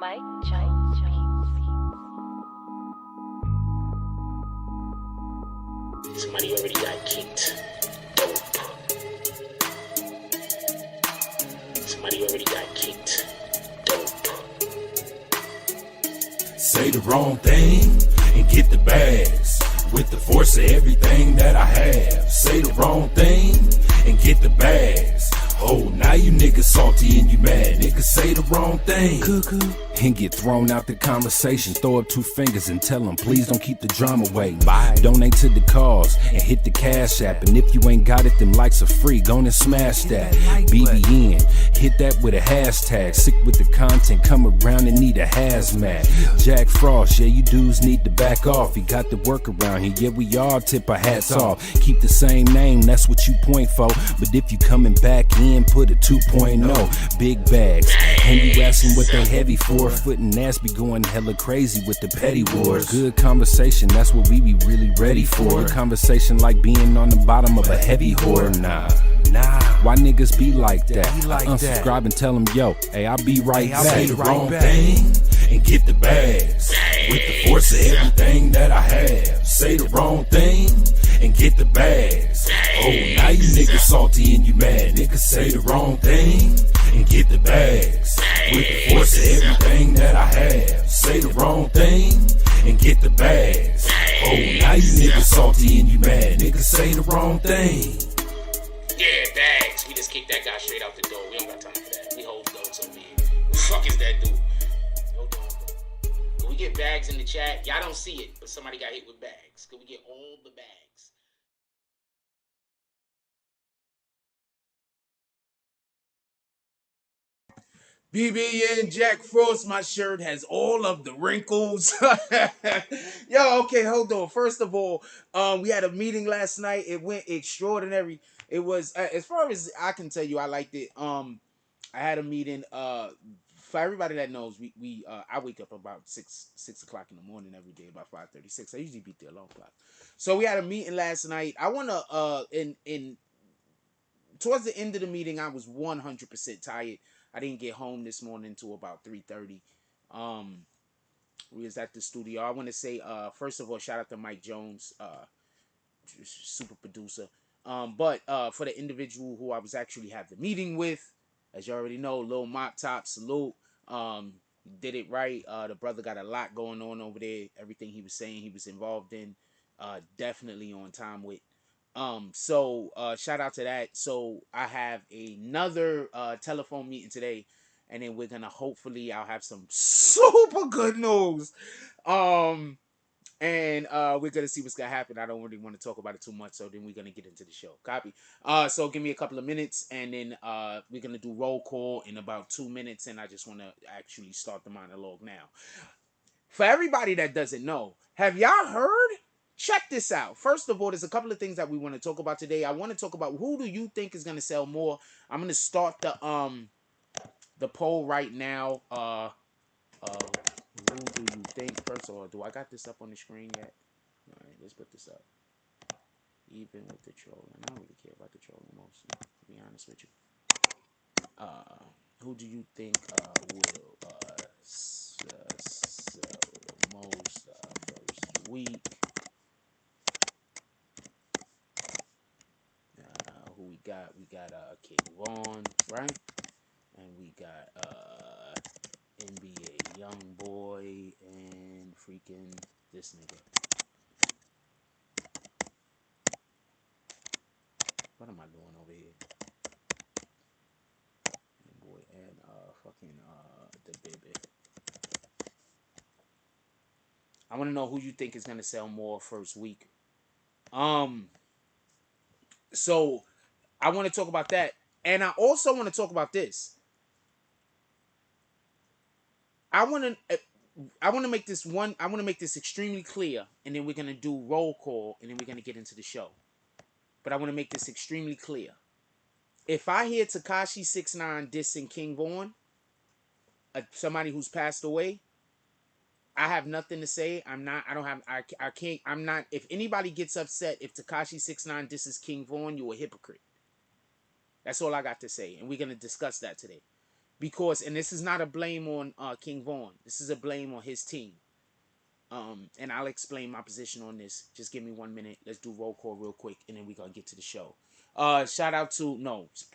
Mike Jones Beats. Somebody already got kicked. Dope. Somebody already got kicked. Dope. Say the wrong thing and get the bags. With the force of everything that I have. Say the wrong thing and get the bags. Oh, now you niggas salty and you mad. Niggas say the wrong thing and get thrown out the conversation. Throw up two fingers and tell them, please don't keep the drama away. Bye. Donate to the cause and hit the cash app. And if you ain't got it, them likes are free. Go and smash that. BBN, hit that with a hashtag. Sick with the content, come around and need a hazmat. Jack Frost, yeah, you dudes need to back off. You got the work around here, yeah, we all tip our hats off. Keep the same name, that's what you point for. But if you coming back in, put a 2.0. Big bags, and you asking what they heavy for. Foot and ass be going hella crazy with the petty wars. Good conversation, that's what we be really ready for. Conversation like being on the bottom of a heavy whore. Nah. Why niggas be like that? Unsubscribe and tell them, yo, hey, I'll be right back. Say the wrong thing and get the bags. With the force of everything that I have. Say the wrong thing and get the bags. Oh, now you niggas salty and you mad. Niggas say the wrong thing and get the bags. With the force of everything that I have. Say the wrong thing and get the bags. Oh, now you niggas salty and you mad. Niggas say the wrong thing. Yeah, bags. We just kicked that guy straight out the door. We don't got time for that. We hold those over here. Who the fuck is that dude? Hold on, bro. Can we get bags in the chat? Y'all don't see it, but somebody got hit with bags. Can we get all the bags? BBN Jack Frost, my shirt has all of the wrinkles. Yo, okay, hold on. First of all, we had a meeting last night. It went extraordinary. It was, as far as I can tell you, I liked it. I had a meeting. For everybody that knows, I wake up about 6 o'clock in the morning every day, about 5:36. I usually beat the alarm clock. So we had a meeting last night. I wanna towards the end of the meeting, I was 100% tired. I didn't get home this morning until about 3:30. We was at the studio. I want to say, first of all, shout out to Mike Jones, super producer. But for the individual who I was actually have the meeting with, as you already know, Lil Mop Top, salute. Did it right. The brother got a lot going on over there. Everything he was saying, he was involved in. Definitely on time with. So shout out to that. So I have another telephone meeting today, and then we're gonna hopefully I'll have some super good news. And we're gonna see what's gonna happen. I don't really want to talk about it too much, so then we're gonna get into the show. Copy. So give me a couple of minutes, and then we're gonna do roll call in about 2 minutes, and I just want to actually start the monologue now. For everybody that doesn't know, have y'all heard? Check this out. First of all, there's a couple of things that we want to talk about today. I want to talk about who do you think is going to sell more. I'm going to start the poll right now. Who do you think? First of all, do I got this up on the screen yet? All right, let's put this up. Even with the trolling, I don't really care about the trolling mostly, to be honest with you. Who do you think will sell most first week? Who we got? We got King Vaughn, right? And we got NBA Youngboy and freaking this nigga. What am I doing over here? Youngboy and fucking DaBaby. I want to know who you think is gonna sell more first week. So I want to talk about that, and I also want to talk about this. I want to make this one. I want to make this extremely clear, and then we're gonna do roll call, and then we're gonna get into the show. But I want to make this extremely clear. If I hear Tekashi 6ix9ine dissing King Vaughn, somebody who's passed away, I have nothing to say. I'm not. I don't have. I can't. I'm not. If anybody gets upset if Tekashi 6ix9ine disses King Vaughn, you're a hypocrite. That's all I got to say, and we're gonna discuss that today. because, and this is not a blame on King Vaughn. This is a blame on his team. And I'll explain my position on this. Just give me 1 minute. Let's do roll call real quick, and then we're gonna get to the show. Shout out to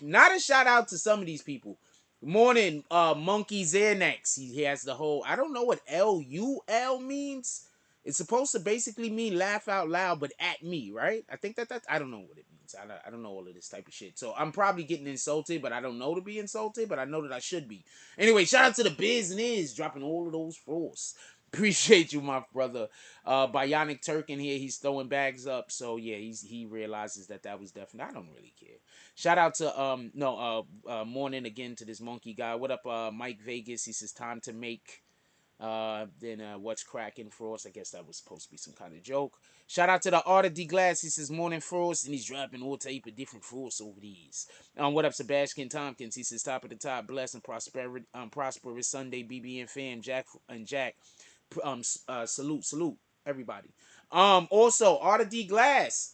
not a shout out to some of these people. Good morning, Monkey Xanax. He has the whole. I don't know what LUL means. It's supposed to basically mean laugh out loud, but at me, right? I think that I don't know what it means. I don't know all of this type of shit. So I'm probably getting insulted, but I don't know to be insulted, but I know that I should be. Anyway, shout out to the business dropping all of those frosts. Appreciate you, my brother. Bionic Turk in here. He's throwing bags up. So yeah, he realizes that was definitely. I don't really care. Shout out to morning again to this monkey guy. What up, Mike Vegas? He says time to make. Then what's cracking Frost? I guess that was supposed to be some kind of joke. Shout out to the Art of D Glass. He says morning Frost, and he's dropping all type of different Frosts over these. What up, Sebastian Tompkins? He says top of the top, blessed and prosperity, prosperous Sunday, BBN fam, Jack and Jack. Salute everybody. Also Art of D Glass.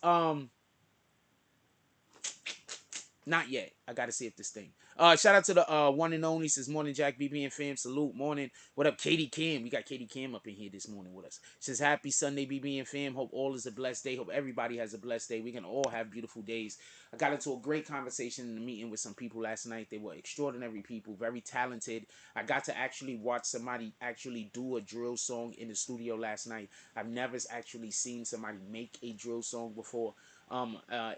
Not yet. I gotta see if this thing. Shout out to the one and only. Says morning, Jack BB and fam. Salute, morning. What up, Katie Kim? We got Katie Kim up in here this morning with us. Says happy Sunday, BB and fam. Hope all is a blessed day. Hope everybody has a blessed day. We can all have beautiful days. I got into a great conversation in a meeting with some people last night. They were extraordinary people, very talented. I got to actually watch somebody actually do a drill song in the studio last night. I've never actually seen somebody make a drill song before.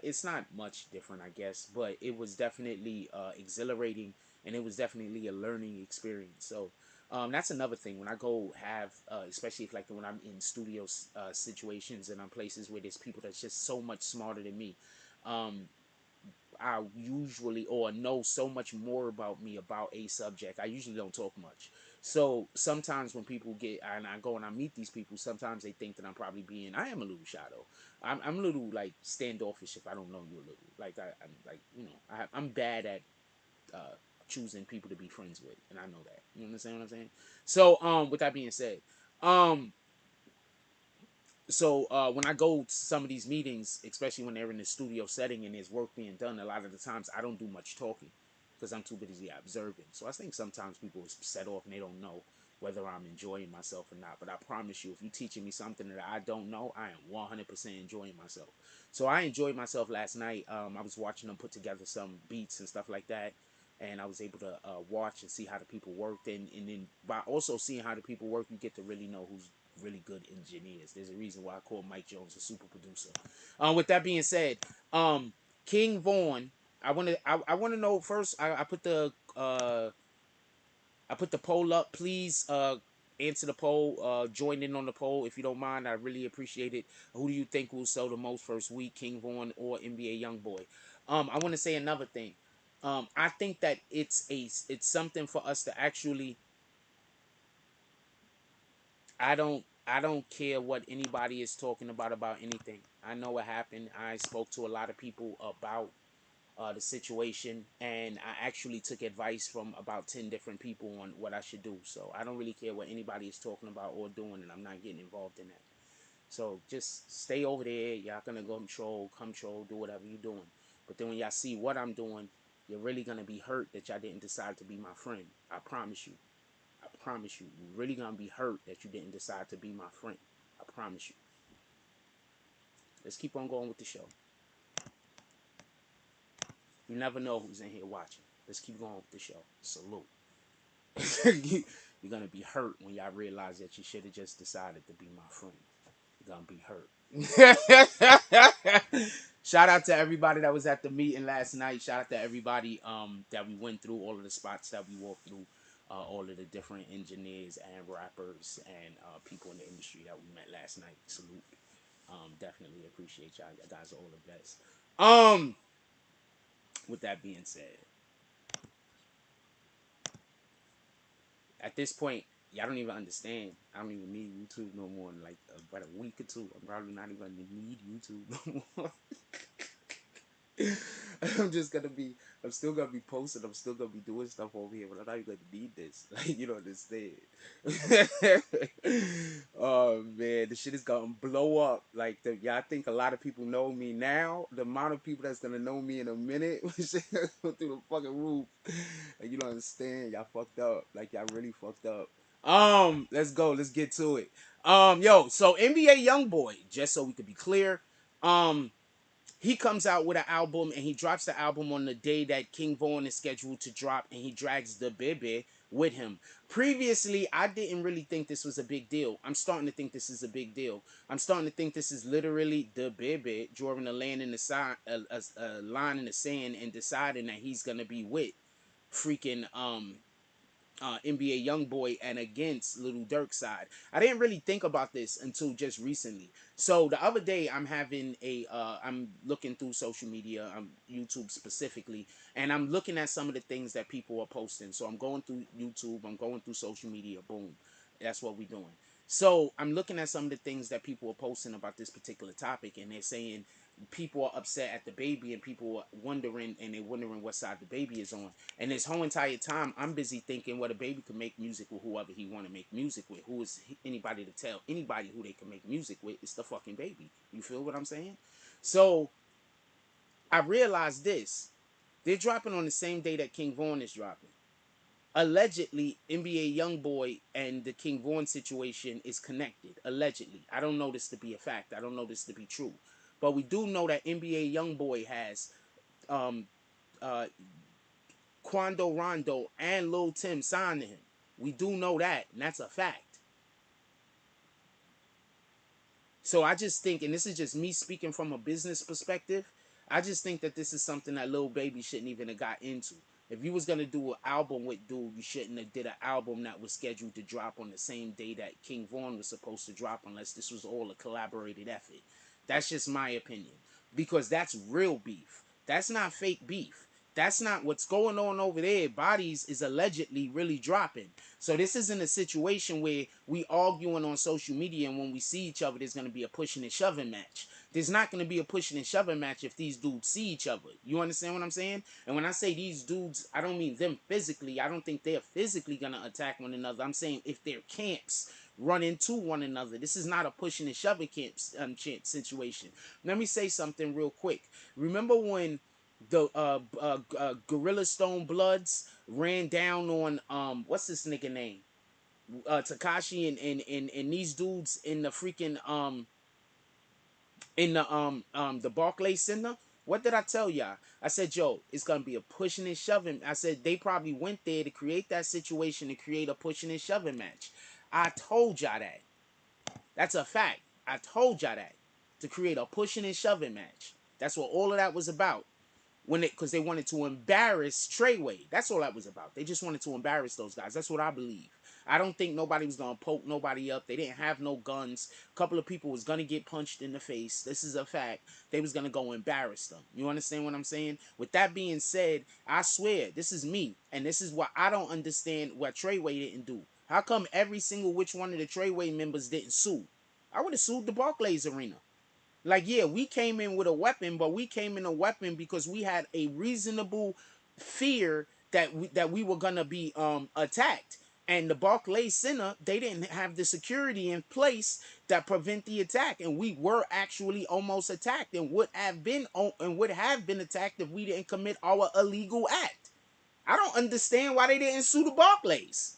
It's not much different, I guess, but it was definitely exhilarating, and it was definitely a learning experience. So that's another thing when I go have, especially if like when I'm in studio situations and I'm places where there's people that's just so much smarter than me. I usually or know so much more about me about a subject. I usually don't talk much. So sometimes when people get and I go and I meet these people, sometimes they think that I'm probably I am a little shy though. I'm a little like standoffish if I don't know you a little. Like I'm like I'm bad at choosing people to be friends with, and I know that. You understand what I'm saying? So with that being said, so when I go to some of these meetings, especially when they're in the studio setting and there's work being done, a lot of the times I don't do much talking because I'm too busy observing. So I think sometimes people are set off and they don't know whether I'm enjoying myself or not. But I promise you, if you're teaching me something that I don't know, I am 100% enjoying myself. So I enjoyed myself last night. I was watching them put together some beats and stuff like that. And I was able to watch and see how the people worked. And then by also seeing how the people work, you get to really know who's really good engineers. There's a reason why I call Mike Jones a super producer. With that being said, King Vaughn, I want to know first. I put the poll up. Please answer the poll. Join in on the poll if you don't mind. I really appreciate it. Who do you think will sell the most first week, King Vaughn or NBA Youngboy? I want to say another thing. I think that it's something for us to actually. I don't care what anybody is talking about anything. I know what happened. I spoke to a lot of people about the situation, and I actually took advice from about 10 different people on what I should do. So I don't really care what anybody is talking about or doing, and I'm not getting involved in that. So just stay over there. Y'all gonna go control, do whatever you're doing. But then when y'all see what I'm doing, you're really gonna be hurt that y'all didn't decide to be my friend. I promise you. I promise you. You're really gonna be hurt that you didn't decide to be my friend. I promise you. Let's keep on going with the show. You never know who's in here watching. Let's keep going with the show. Salute. You're gonna be hurt when y'all realize that you should have just decided to be my friend. You're gonna be hurt. Shout out to everybody that was at the meeting last night. Shout out to everybody that we went through, all of the spots that we walked through, all of the different engineers and rappers and people in the industry that we met last night. Salute. Definitely appreciate y'all. You guys are all the best. With that being said, at this point, y'all don't even understand. I don't even need YouTube no more in like about a week or two. I'm probably not even gonna need YouTube no more. I'm still gonna be posting. I'm still gonna be doing stuff over here, but I'm not even gonna need this. Like, you don't understand. Oh man, the shit is gonna blow up. Like, y'all think a lot of people know me now? The amount of people that's gonna know me in a minute, shit gonna go through the fucking roof. Like, you don't understand. Y'all fucked up. Like, y'all really fucked up. Let's go. Let's get to it. Yo, so NBA Youngboy, just so we could be clear, he comes out with an album and he drops the album on the day that King Von is scheduled to drop, and he drags DaBaby with him. Previously, I didn't really think this was a big deal. I'm starting to think this is a big deal. I'm starting to think this is literally DaBaby drawing a line in the sand, a line in the sand, and deciding that he's gonna be with freaking NBA Youngboy and against Little Durk's side. I didn't really think about this until just recently. So the other day, I'm looking through social media, YouTube specifically, and I'm looking at some of the things that people are posting. So I'm going through YouTube, I'm going through social media, boom. That's what we're doing. So I'm looking at some of the things that people are posting about this particular topic, and they're saying people are upset at DaBaby, and people are wondering, and they're wondering what side DaBaby is on. And this whole entire time, I'm busy thinking, well, DaBaby can make music with whoever he want to make music with. Who is anybody to tell anybody who they can make music with? It's the fucking baby. You feel what I'm saying? So I realized this: they're dropping on the same day that King Von is dropping. Allegedly, NBA Youngboy and the King Von situation is connected. Allegedly, I don't know this to be a fact. I don't know this to be true, but we do know that NBA Youngboy has um, uh, Quando Rondo and Lil Tim signed to him. We do know that, and that's a fact. So I just think, and this is just me speaking from a business perspective, I just think that this is something that Lil Baby shouldn't even have got into. If you was gonna do an album with dude, you shouldn't have did an album that was scheduled to drop on the same day that King Von was supposed to drop, unless this was all a collaborated effort. That's just my opinion, because that's real beef. That's not fake beef. That's not what's going on over there. Bodies is allegedly really dropping. So this isn't a situation where we arguing on social media and when we see each other, there's going to be a pushing and shoving match. There's not going to be a pushing and shoving match if these dudes see each other. You understand what I'm saying? And when I say these dudes, I don't mean them physically. I don't think they're physically going to attack one another. I'm saying if their camps run into one another. This is not a pushing and shoving situation. Let me say something real quick. Remember when the Gorilla Stone Bloods ran down on what's this nigga name? Takashi and these dudes in the freaking the Barclays Center. What did I tell y'all? I said, yo, it's gonna be a pushing and shoving. I said they probably went there to create that situation, to create a pushing and shoving match. I told y'all that. That's a fact. I told y'all that. To create a pushing and shoving match. That's what all of that was about. Because they wanted to embarrass Treyway. That's all that was about. They just wanted to embarrass those guys. That's what I believe. I don't think nobody was gonna poke nobody up. They didn't have no guns. A couple of people was gonna get punched in the face. This is a fact. They was gonna go embarrass them. You understand what I'm saying? With that being said, I swear this is me, and this is what I don't understand what Treyway didn't do. How come every single which one of the Treyway members didn't sue? I would have sued the Barclays Arena. Like, yeah, we came in with a weapon, but we came in a weapon because we had a reasonable fear that we were gonna be attacked. And the Barclays Center, they didn't have the security in place that prevent the attack, and we were actually almost attacked, and would have been attacked if we didn't commit our illegal act. I don't understand why they didn't sue the Barclays.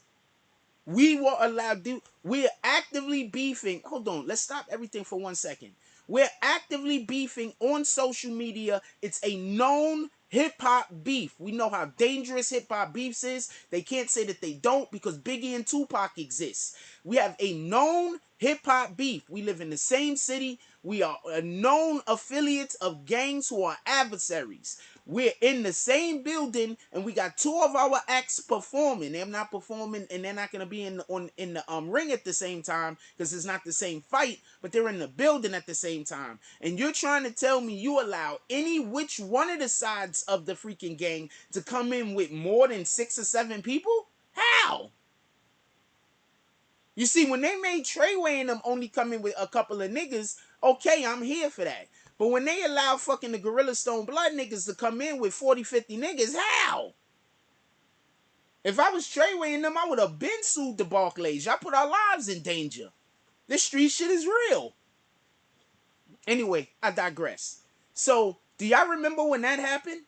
We were allowed to. We're actively beefing. Hold on. Let's stop everything for 1 second. We're actively beefing on social media. It's a known hip hop beef. We know how dangerous hip hop beefs is. They can't say that they don't, because Biggie and Tupac exist. We have a known hip hop beef. We live in the same city. We are a known affiliates of gangs who are adversaries. We're in the same building, and we got two of our acts performing. They're not performing, and they're not gonna be in the ring at the same time, because it's not the same fight. But they're in the building at the same time. And you're trying to tell me you allow any which one of the sides of the freaking gang to come in with more than 6 or 7 people? How? You see, when they made Treyway and them only come in with a couple of niggas, okay, I'm here for that. But when they allow fucking the Gorilla Stone Blood niggas to come in with 40, 50 niggas, how? If I was Treyway and them, I would have been sued the Barclays. Y'all put our lives in danger. This street shit is real. Anyway, I digress. So, do y'all remember when that happened?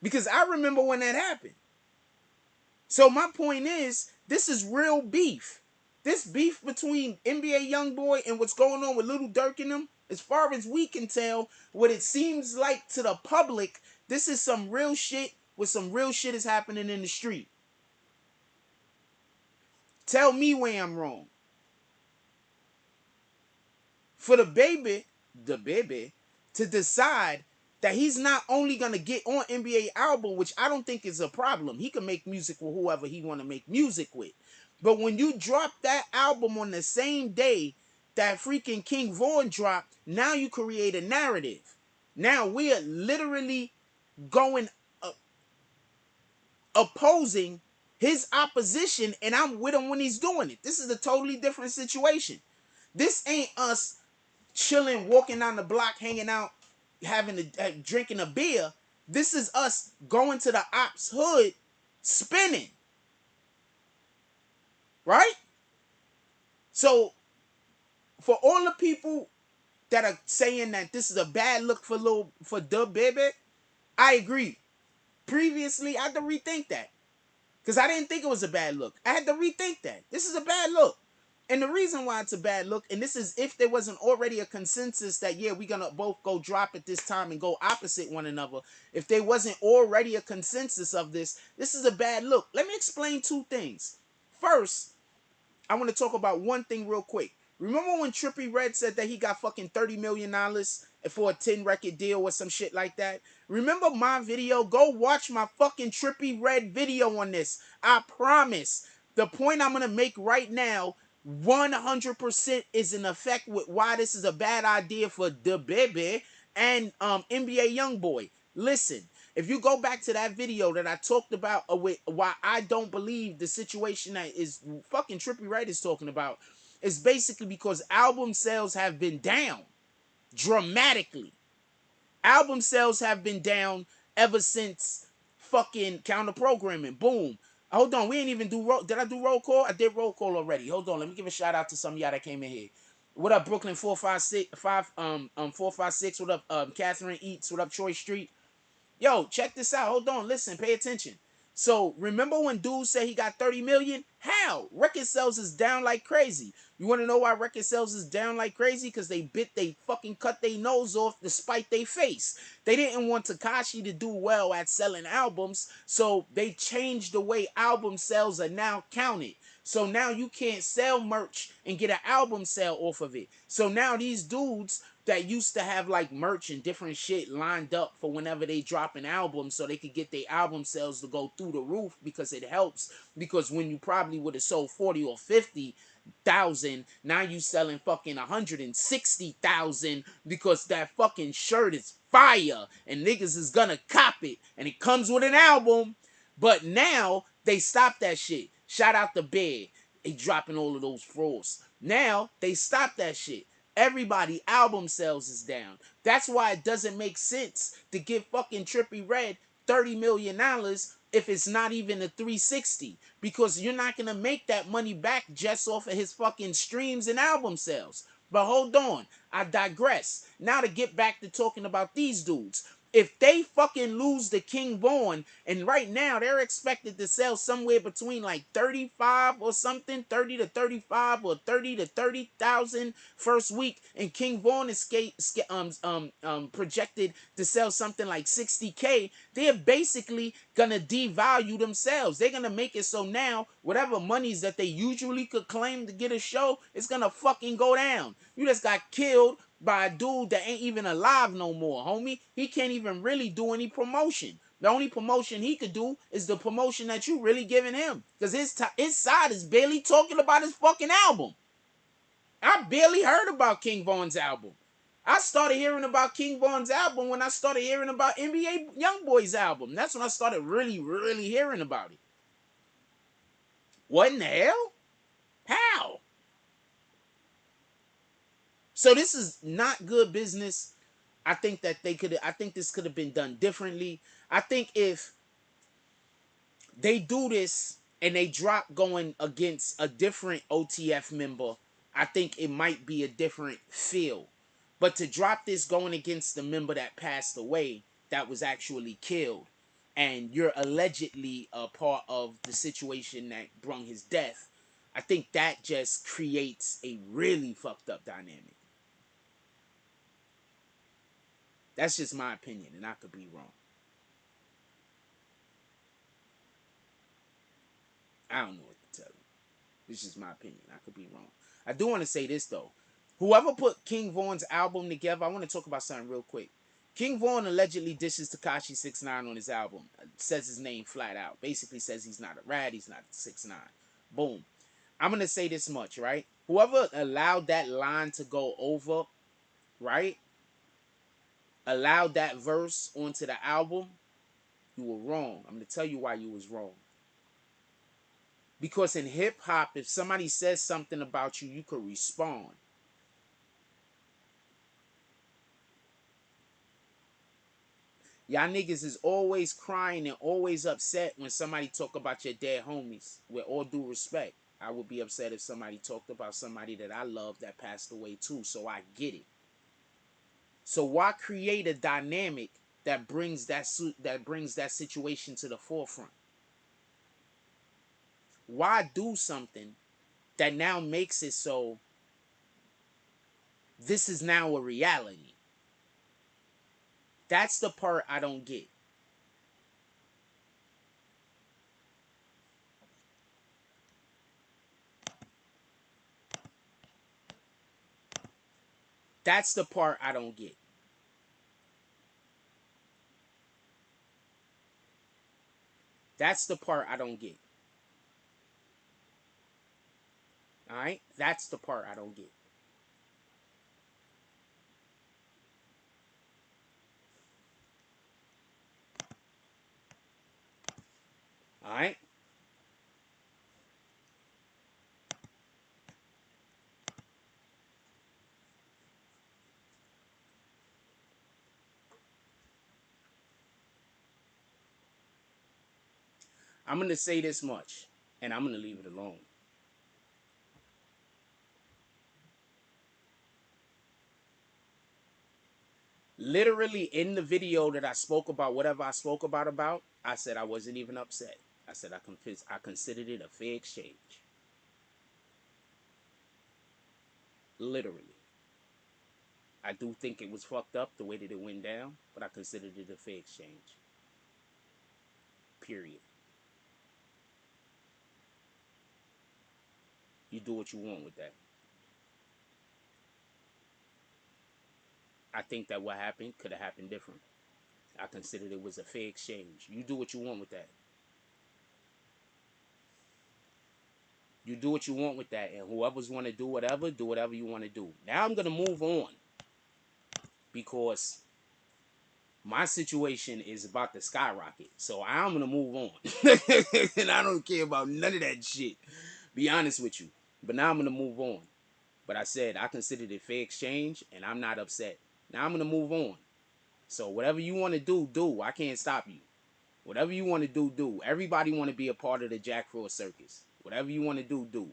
Because I remember when that happened. So my point is, this is real beef. This beef between NBA Youngboy and what's going on with Little Durk and them, as far as we can tell, what it seems like to the public, this is some real shit with some real shit is happening in the street. Tell me where I'm wrong. For the baby, to decide that he's not only gonna get on NBA album, which I don't think is a problem. He can make music with whoever he want to make music with. But when you drop that album on the same day that freaking King Von dropped, now you create a narrative. Now we are literally going opposing his opposition, and I'm with him when he's doing it. This is a totally different situation. This ain't us chilling, walking down the block, hanging out, drinking a beer. This is us going to the ops hood, spinning. Right? So, for all the people that are saying that this is a bad look for DaBaby, I agree. Previously, I had to rethink that. Because I didn't think it was a bad look. I had to rethink that. This is a bad look. And the reason why it's a bad look, and this is if there wasn't already a consensus that, yeah, we're going to both go drop at this time and go opposite one another. If there wasn't already a consensus of this, this is a bad look. Let me explain two things. First, I want to talk about one thing real quick. Remember when Trippie Redd said that he got fucking $30 million for a 10 record deal or some shit like that? Remember my video? Go watch my fucking Trippie Redd video on this. I promise. The point I'm going to make right now 100% is in effect with why this is a bad idea for DaBaby and NBA Youngboy. Listen, if you go back to that video that I talked about with why I don't believe the situation that is fucking Trippie Redd is talking about, is basically because album sales have been down dramatically. Album sales have been down ever since fucking counter programming. Boom. Hold on, we ain't even do roll. Did I do roll call? I did roll call already. Hold on, let me give a shout out to some of y'all that came in here. What up, Brooklyn 456? What up, Catherine Eats? What up, Troy Street? Yo, check this out. Hold on, listen, pay attention. So remember when dude said he got 30 million? How? Record sales is down like crazy. You want to know why record sales is down like crazy? Because they fucking cut their nose off despite their face. They didn't want Tekashi to do well at selling albums, so they changed the way album sales are now counted. So now you can't sell merch and get an album sale off of it. So now these dudes that used to have like merch and different shit lined up for whenever they drop an album so they could get their album sales to go through the roof, because it helps. Because when you probably would have sold 40 or 50,000, now you selling fucking 160,000 because that fucking shirt is fire and niggas is gonna cop it and it comes with an album. But now they stopped that shit. Shout out to Bear. They dropping all of those frauds. Now they stopped that shit. Everybody album sales is down. That's why it doesn't make sense to give fucking Trippie Redd $30 million if it's not even a 360, because you're not gonna make that money back just off of his fucking streams and album sales. But hold on, I digress. Now to get back to talking about these dudes. If they fucking lose the King Von, and right now they're expected to sell somewhere between like 35 or something, 30 to 35 or 30 to 30,000 first week, and King Von is projected to sell something like 60K, they're basically gonna devalue themselves. They're gonna make it so now whatever monies that they usually could claim to get a show, it's gonna fucking go down. You just got killed by a dude that ain't even alive no more, homie. He can't even really do any promotion. The only promotion he could do is the promotion that you really giving him, because his side is barely talking about his fucking album. I barely heard about King Von's album. I started hearing about King Von's album when I started hearing about NBA Youngboy's album. That's when I started really, really hearing about it. What in the hell? How? So this is not good business. I think that I think this could have been done differently. I think if they do this and they drop going against a different OTF member, I think it might be a different feel. But to drop this going against the member that passed away, that was actually killed, and you're allegedly a part of the situation that brung his death, I think that just creates a really fucked up dynamic. That's just my opinion, and I could be wrong. I don't know what to tell you. This is my opinion. I could be wrong. I do want to say this though. Whoever put King Von's album together, I want to talk about something real quick. King Von allegedly dishes Tekashi 6ix9ine on his album. Says his name flat out. Basically says he's not a rat, he's not 6ix9ine. Boom. I'm gonna say this much, right? Whoever allowed that line to go over, right? Allowed that verse onto the album, you were wrong. I'm gonna tell you why you was wrong. Because in hip hop, if somebody says something about you, you could respond. Y'all niggas is always crying and always upset when somebody talk about your dead homies. With all due respect, I would be upset if somebody talked about somebody that I love that passed away too. So I get it. So why create a dynamic that brings that situation to the forefront? Why do something that now makes it so this is now a reality? That's the part I don't get. That's the part I don't get. That's the part I don't get. All right? That's the part I don't get. All right? I'm going to say this much, and I'm going to leave it alone. Literally in the video that I spoke about, whatever I spoke about, I said I wasn't even upset. I said I considered it a fair exchange. Literally. I do think it was fucked up the way that it went down, but I considered it a fair exchange. Period. You do what you want with that. I think that what happened could have happened different. I considered it was a fair exchange. You do what you want with that. You do what you want with that, and whoever's want to do whatever you want to do. Now I'm gonna move on because my situation is about to skyrocket. So I'm gonna move on, and I don't care about none of that shit. Be honest with you. But now I'm gonna move on. But I said I considered it fair exchange, and I'm not upset. Now I'm gonna move on. So whatever you want to do. I can't stop you. Whatever you want to do. Everybody want to be a part of the Jack Frost circus. Whatever you want to do.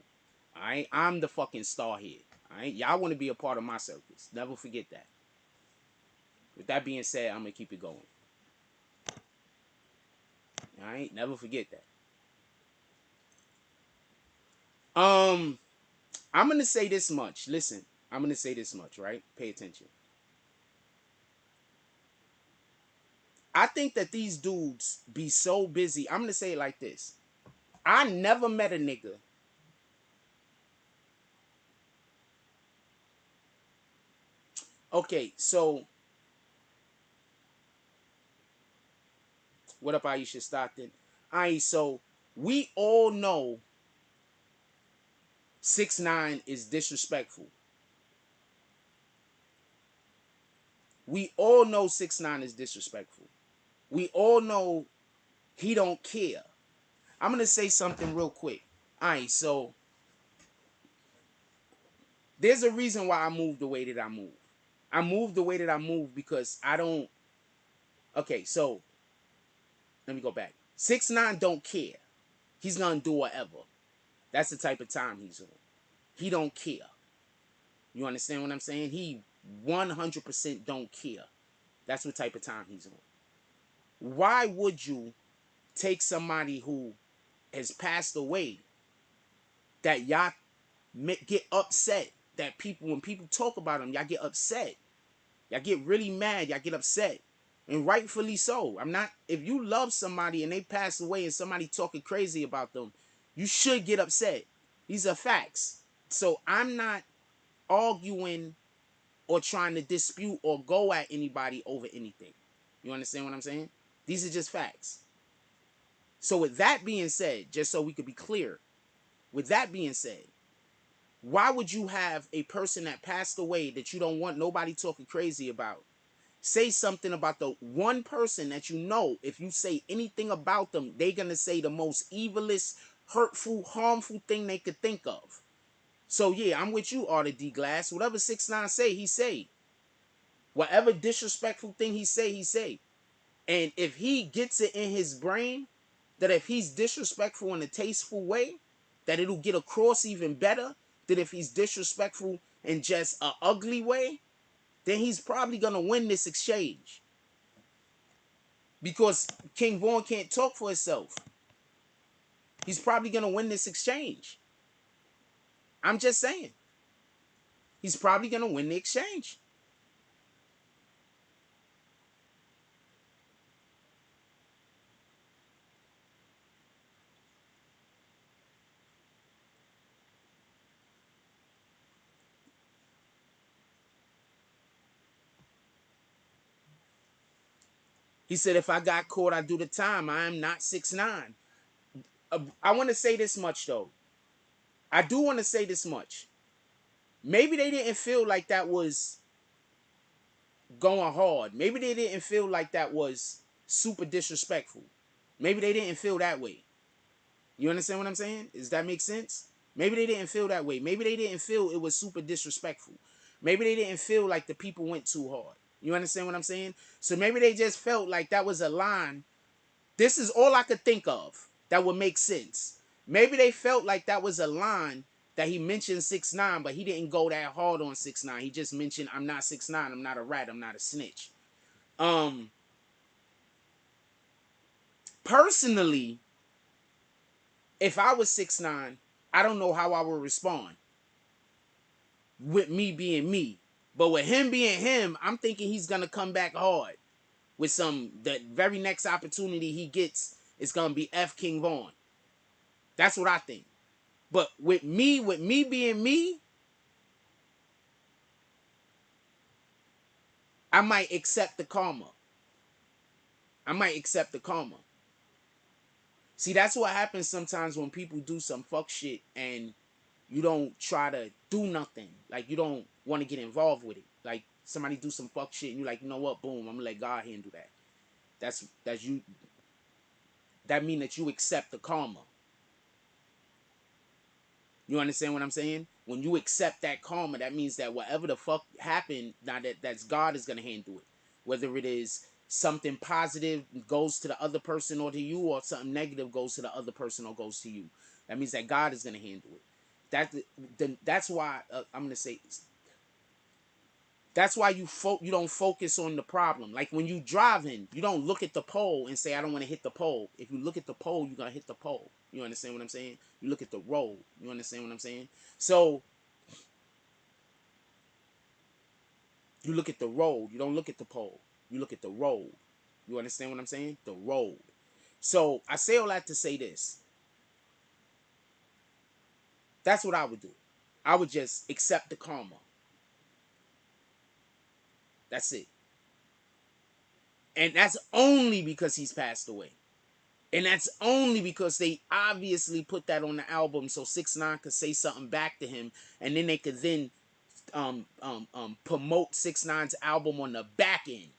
All right, I'm the fucking star here. All right, y'all want to be a part of my circus. Never forget that. With that being said, I'm gonna keep it going. All right, never forget that. I'm gonna say this much. Listen, I'm gonna say this much. Right, pay attention. I think that these dudes be so busy. I'm gonna say it like this. I never met a nigga. Okay, so what up, Aisha Stockton? Alright, so we all know 6ix9ine is disrespectful. We all know 6ix9ine is disrespectful. We all know he don't care. I'm gonna say something real quick. Alright, so There's a reason why I moved the way that I moved. I moved the way that I moved because I don't. Okay, so let me go back. 6ix9ine don't care. He's gonna do whatever. That's the type of time he's on. He don't care. You understand what I'm saying? He 100% don't care. That's what type of time he's on. Why would you take somebody who has passed away that y'all get upset, that people, when people talk about him, y'all get upset. Y'all get really mad. Y'all get upset. And rightfully so. I'm not, if you love somebody and they pass away and somebody talking crazy about them, you should get upset. These are facts. So I'm not arguing or trying to dispute or go at anybody over anything. You understand what I'm saying? These are just facts. So with that being said, just so we could be clear, with that being said, why would you have a person that passed away that you don't want nobody talking crazy about say something about the one person that you know, if you say anything about them, they're going to say the most evilest, hurtful, harmful thing they could think of? So yeah, I'm with you, Artie D Glass. Whatever 6ix9ine say, he say. Whatever disrespectful thing he say, he say. And if he gets it in his brain that if he's disrespectful in a tasteful way, that it'll get across even better than if he's disrespectful in just a ugly way, then he's probably gonna win this exchange. Because King Vaughn can't talk for himself. He's probably gonna win this exchange. I'm just saying. He's probably gonna win the exchange. He said, if I got caught, I do the time. I am not 6ix9ine. I want to say this much, though. I do want to say this much. Maybe they didn't feel like that was going hard. Maybe they didn't feel like that was super disrespectful. Maybe they didn't feel that way. You understand what I'm saying? Does that make sense? Maybe they didn't feel that way. Maybe they didn't feel it was super disrespectful. Maybe they didn't feel like the people went too hard. You understand what I'm saying? So maybe they just felt like that was a line. This is all I could think of that would make sense. Maybe they felt like that was a line that he mentioned 6ix9ine, but he didn't go that hard on 6ix9ine. He just mentioned, I'm not 6ix9ine, I'm not a rat, I'm not a snitch. Personally, if I was 6ix9ine, I don't know how I would respond. With me being me. But with him being him, I'm thinking he's gonna come back hard. With the very next opportunity he gets is gonna be F King Vaughn. That's what I think. But with me being me, I might accept the karma. I might accept the karma. See, that's what happens sometimes when people do some fuck shit and you don't try to do nothing. Like, you don't want to get involved with it. Like, somebody do some fuck shit and you're like, you know what? Boom, I'm gonna let God handle that. That's you. That mean that you accept the karma. You understand what I'm saying? When you accept that karma, that means that whatever the fuck happened, now that's God is gonna handle it. Whether it is something positive goes to the other person or to you, or something negative goes to the other person or goes to you. That means that God is gonna handle it. That's why I'm gonna say. That's why you don't focus on the problem. Like when you driving, you don't look at the pole and say, I don't want to hit the pole. If you look at the pole, you're going to hit the pole. You understand what I'm saying? You look at the road. You understand what I'm saying? So you look at the road. You don't look at the pole. You look at the road. You understand what I'm saying? The road. So I say all that to say this. That's what I would do. I would just accept the karma. That's it. And that's only because he's passed away. And that's only because they obviously put that on the album so 6ix9ine could say something back to him, and then they could then promote 6ix9ine's album on the back end.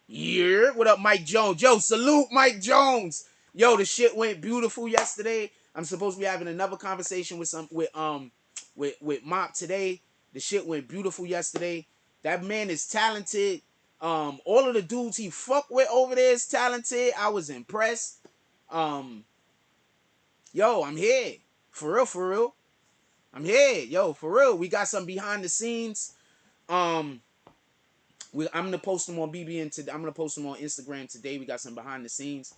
Yeah, what up, Mike Jones? Yo, salute Mike Jones. Yo, the shit went beautiful yesterday. I'm supposed to be having another conversation with with Mop today. The shit went beautiful yesterday. That man is talented. All of the dudes he fuck with over there is talented. I was impressed. Yo, I'm here. For real, for real. I'm here. Yo, for real. We got some behind the scenes. I'm gonna post them on BBN today. I'm gonna post them on Instagram today. We got some behind the scenes.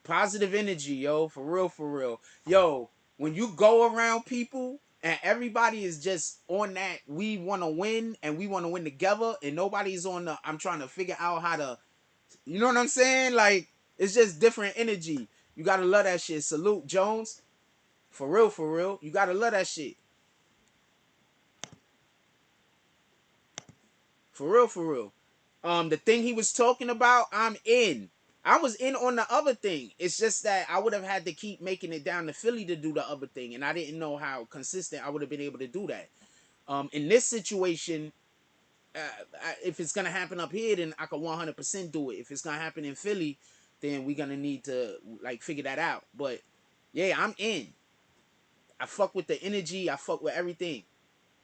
Positive energy, yo. For real, for real. Yo, when you go around people and everybody is just on that, we want to win and we want to win together, and nobody's on the, I'm trying to figure out how to, you know what I'm saying? Like, it's just different energy. You gotta love that shit. Salute, Jones. For real, for real. You gotta love that shit. For real, for real. The thing he was talking about, I'm in. I was in on the other thing. It's just that I would have had to keep making it down to Philly to do the other thing, and I didn't know how consistent I would have been able to do that. In this situation, if it's gonna happen up here, then I could 100% do it. If it's gonna happen in Philly, then we're gonna need to like figure that out. But yeah, I'm in. I fuck with the energy. I fuck with everything.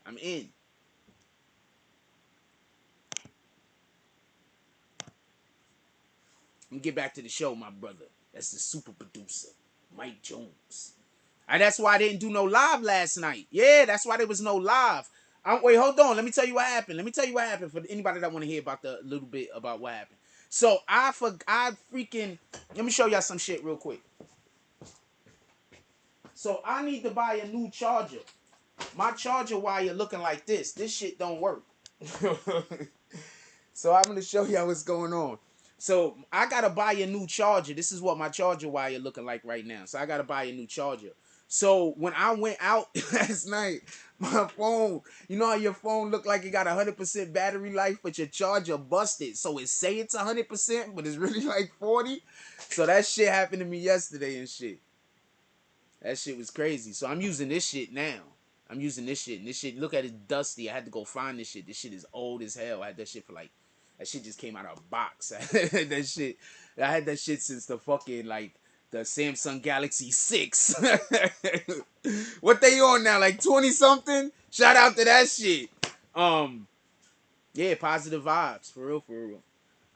I'm in. Let me get back to the show, my brother. That's the super producer, Mike Jones. And that's why I didn't do no live last night. Yeah, that's why there was no live. Wait, hold on. Let me tell you what happened. Let me tell you what happened for anybody that want to hear about the little bit about what happened. So I freaking, let me show y'all some shit real quick. So I need to buy a new charger. My charger wire looking like this. This shit don't work. So I'm going to show y'all what's going on. So I got to buy a new charger. This is what my charger wire looking like right now. So I got to buy a new charger. So when I went out last night, my phone, you know how your phone looked like it got 100% battery life, but your charger busted. So it say it's 100%, but it's really like 40. So that shit happened to me yesterday and shit. That shit was crazy. So I'm using this shit now. I'm using this shit. And this shit, look at it, dusty. I had to go find this shit. This shit is old as hell. I had that shit for like, that shit just came out of a box. I had that shit since the fucking, like, the Samsung Galaxy 6. What they on now? Like 20 something? Shout out to that shit. Yeah, positive vibes. For real, for real.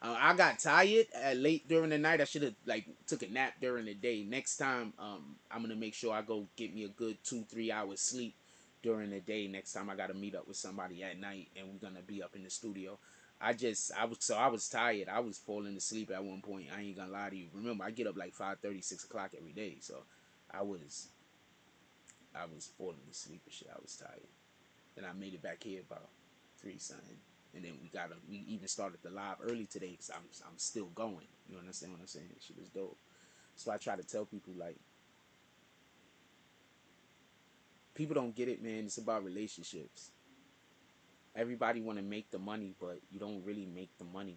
I got tired late during the night. I should have like took a nap during the day. Next time, I'm gonna make sure I go get me a good 2-3 hours sleep during the day. Next time I gotta meet up with somebody at night, and we're gonna be up in the studio. I was tired. I was falling asleep at one point. I ain't gonna lie to you. Remember, I get up like 5:30, 6 o'clock every day. So I was falling asleep and shit. I was tired. Then I made it back here about 3 something. And then we even started the live early today because I'm still going. You understand what I'm saying? Shit is dope. So I try to tell people, like, people don't get it, man. It's about relationships. Everybody want to make the money, but you don't really make the money.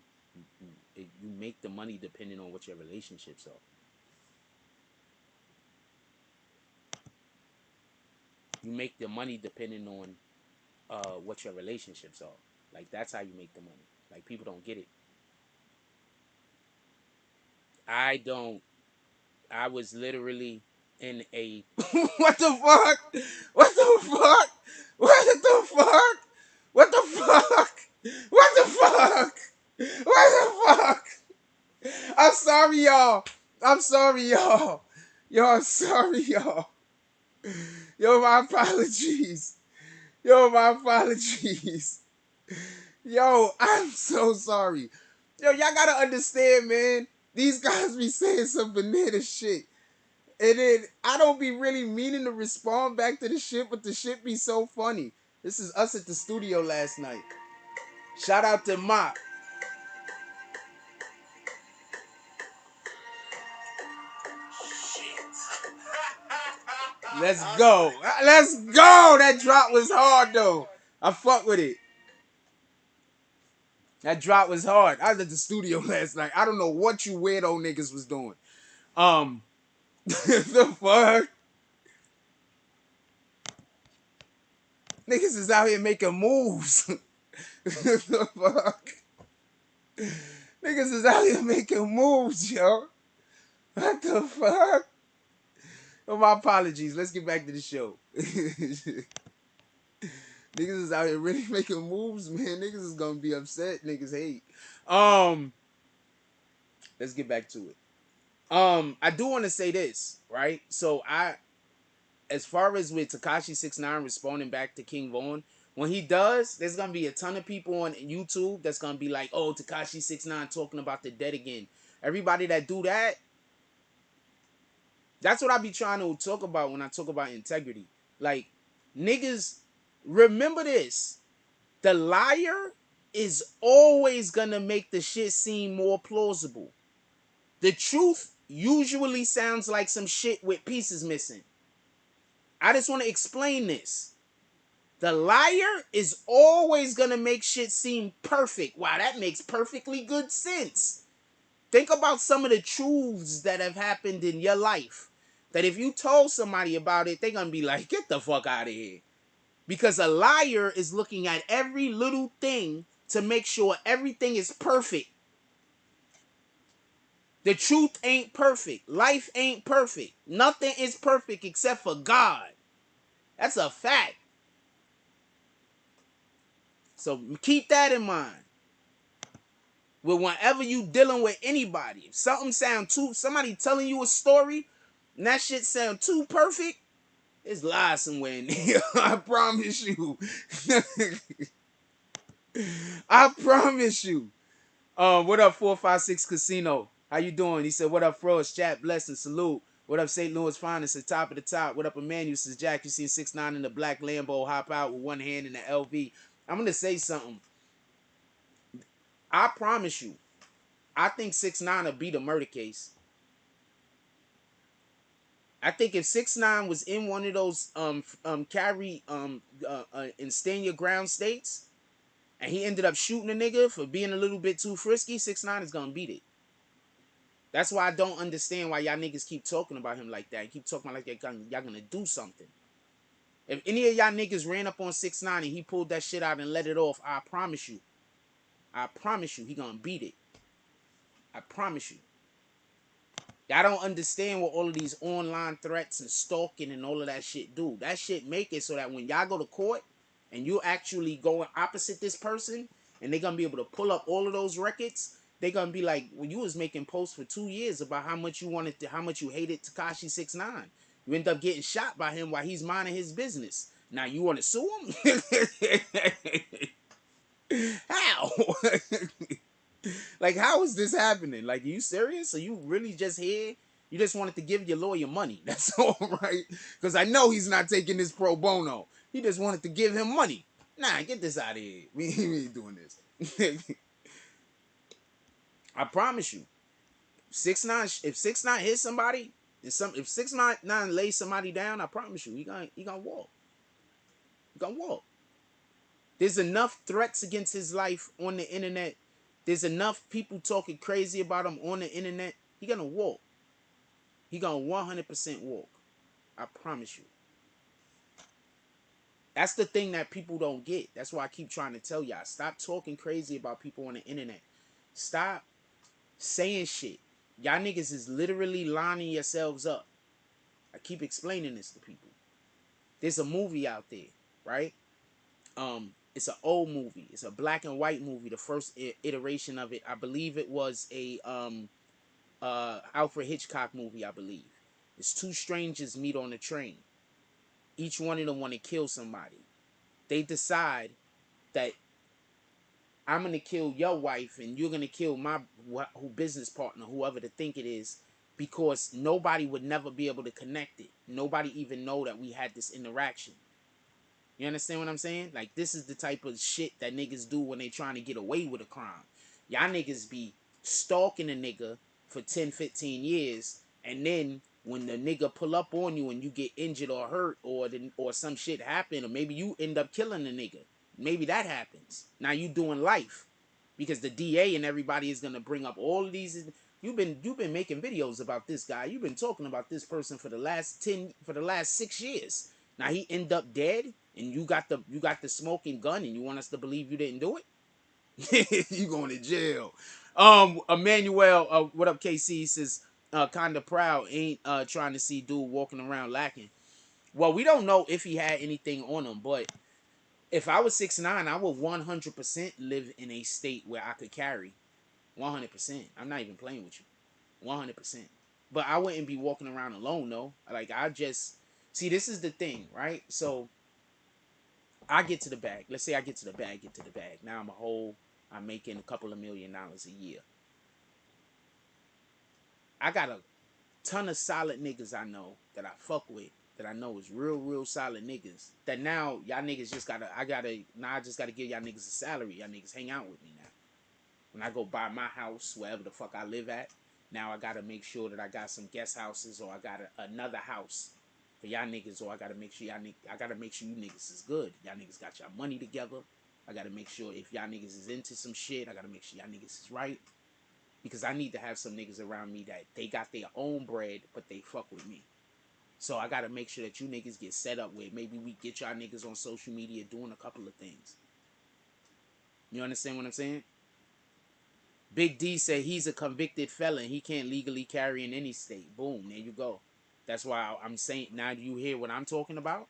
You make the money depending on what your relationships are. You make the money depending on what your relationships are. Like, that's how you make the money. Like, people don't get it. I was literally in a what the fuck? What the fuck? What the fuck? What the fuck? What the fuck? What the fuck? I'm sorry, y'all. I'm sorry, y'all. Yo, I'm sorry, y'all. Yo, my apologies. Yo, my apologies. Yo, I'm so sorry. Yo, y'all gotta understand, man. These guys be saying some banana shit. And then I don't be really meaning to respond back to the shit, but the shit be so funny. This is us at the studio last night. Shout out to Mop. Let's go. Let's go. That drop was hard, though. I fuck with it. That drop was hard. I was at the studio last night. I don't know what you weirdo niggas was doing. The fuck? Niggas is out here making moves. The fuck? Niggas is out here making moves, yo. What the fuck? Oh, my apologies. Let's get back to the show. Niggas is out here really making moves, man. Niggas is gonna be upset. Niggas hate. Let's get back to it. I do want to say this, right? So as far as with Tekashi 6ix9ine responding back to King Von, when he does, there's gonna be a ton of people on YouTube that's gonna be like, "Oh, Tekashi 6ix9ine talking about the dead again." Everybody that do that, that's what I be trying to talk about when I talk about integrity. Like, niggas, remember this: the liar is always gonna make the shit seem more plausible. The truth usually sounds like some shit with pieces missing. I just want to explain this. The liar is always going to make shit seem perfect. Wow, that makes perfectly good sense. Think about some of the truths that have happened in your life. That if you told somebody about it, they're going to be like, get the fuck out of here. Because a liar is looking at every little thing to make sure everything is perfect. The truth ain't perfect. Life ain't perfect. Nothing is perfect except for God. That's a fact. So keep that in mind. With whenever you dealing with anybody, if somebody telling you a story, and that shit sound too perfect, there's lies somewhere in there. I promise you. I promise you. What up, 456 Casino? How you doing? He said, what up, Frost? Chat, blessing, salute. What up, St. Louis Finest, the top of the top. What up, Emmanuel? Says Jack, you seen 6ix9ine in the black Lambo hop out with one hand in the LV. I'm going to say something. I promise you, I think 6ix9ine will beat a murder case. I think if 6ix9ine was in one of those carry and stand your ground states, and he ended up shooting a nigga for being a little bit too frisky, 6ix9ine is gonna beat it. That's why I don't understand why y'all niggas keep talking about him like that. And keep talking about like y'all gonna do something. If any of y'all niggas ran up on 6ix9ine and he pulled that shit out and let it off, I promise you, he gonna beat it. I promise you. Y'all don't understand what all of these online threats and stalking and all of that shit do. That shit make it so that when y'all go to court and you actually going opposite this person and they're going to be able to pull up all of those records, they're going to be like, well, you was making posts for 2 years about how much you hated Tekashi 6ix9ine. You end up getting shot by him while he's minding his business. Now you want to sue him? How? Like, how is this happening? Like, are you serious? Are you really just here? You just wanted to give your lawyer money. That's all, right? Because I know he's not taking this pro bono. He just wanted to give him money. Nah, get this out of here. We ain't doing this. I promise you. 6ix9ine, if 6ix9ine hits somebody, if 6ix9ine lays somebody down, I promise you, he gonna walk. He gonna walk. There's enough threats against his life on the internet. There's enough people talking crazy about him on the internet. He gonna walk. He gonna 100% walk. I promise you. That's the thing that people don't get. That's why I keep trying to tell y'all. Stop talking crazy about people on the internet. Stop saying shit. Y'all niggas is literally lining yourselves up. I keep explaining this to people. There's a movie out there, right? It's an old movie. It's a black and white movie. The first iteration of it, I believe it was a Alfred Hitchcock movie, I believe. It's two strangers meet on a train. Each one of them want to kill somebody. They decide that I'm going to kill your wife and you're going to kill my business partner, whoever the think it is, because nobody would never be able to connect it. Nobody even know that we had this interaction. You understand what I'm saying? Like, this is the type of shit that niggas do when they trying to get away with a crime. Y'all niggas be stalking a nigga for 10, 15 years, and then when the nigga pull up on you and you get injured or hurt or some shit happen, or maybe you end up killing the nigga. Maybe that happens. Now you doing life. Because the DA and everybody is gonna bring up all of these. You've been making videos about this guy. You've been talking about this person for the last 6 years. Now he end up dead, and you got the smoking gun, and you want us to believe you didn't do it? You going to jail. Emmanuel, what up, KC? He says, kind of proud ain't trying to see dude walking around lacking. Well, we don't know if he had anything on him, but if I was 6ix9ine, I would 100% live in a state where I could carry 100%. I'm not even playing with you, 100%. But I wouldn't be walking around alone though. Like I just see this is the thing, right? So I get to the bag. Let's say I get to the bag, get to the bag. Now I'm making a couple of $1,000,000 a year. I got a ton of solid niggas I know that I fuck with, that I know is real solid niggas. That now y'all niggas just I just gotta give y'all niggas a salary. Y'all niggas hang out with me now. When I go buy my house, wherever the fuck I live at, now I gotta make sure that I got some guest houses, or I got another house for y'all niggas, or I gotta make sure I gotta make sure you niggas is good. Y'all niggas got y'all money together. I gotta make sure if y'all niggas is into some shit, I gotta make sure y'all niggas is right. Because I need to have some niggas around me that they got their own bread, but they fuck with me. So I gotta make sure that you niggas get set up with. Maybe we get y'all niggas on social media doing a couple of things. You understand what I'm saying? Big D said he's a convicted felon. He can't legally carry in any state. Boom, there you go. That's why I'm saying, now you hear what I'm talking about?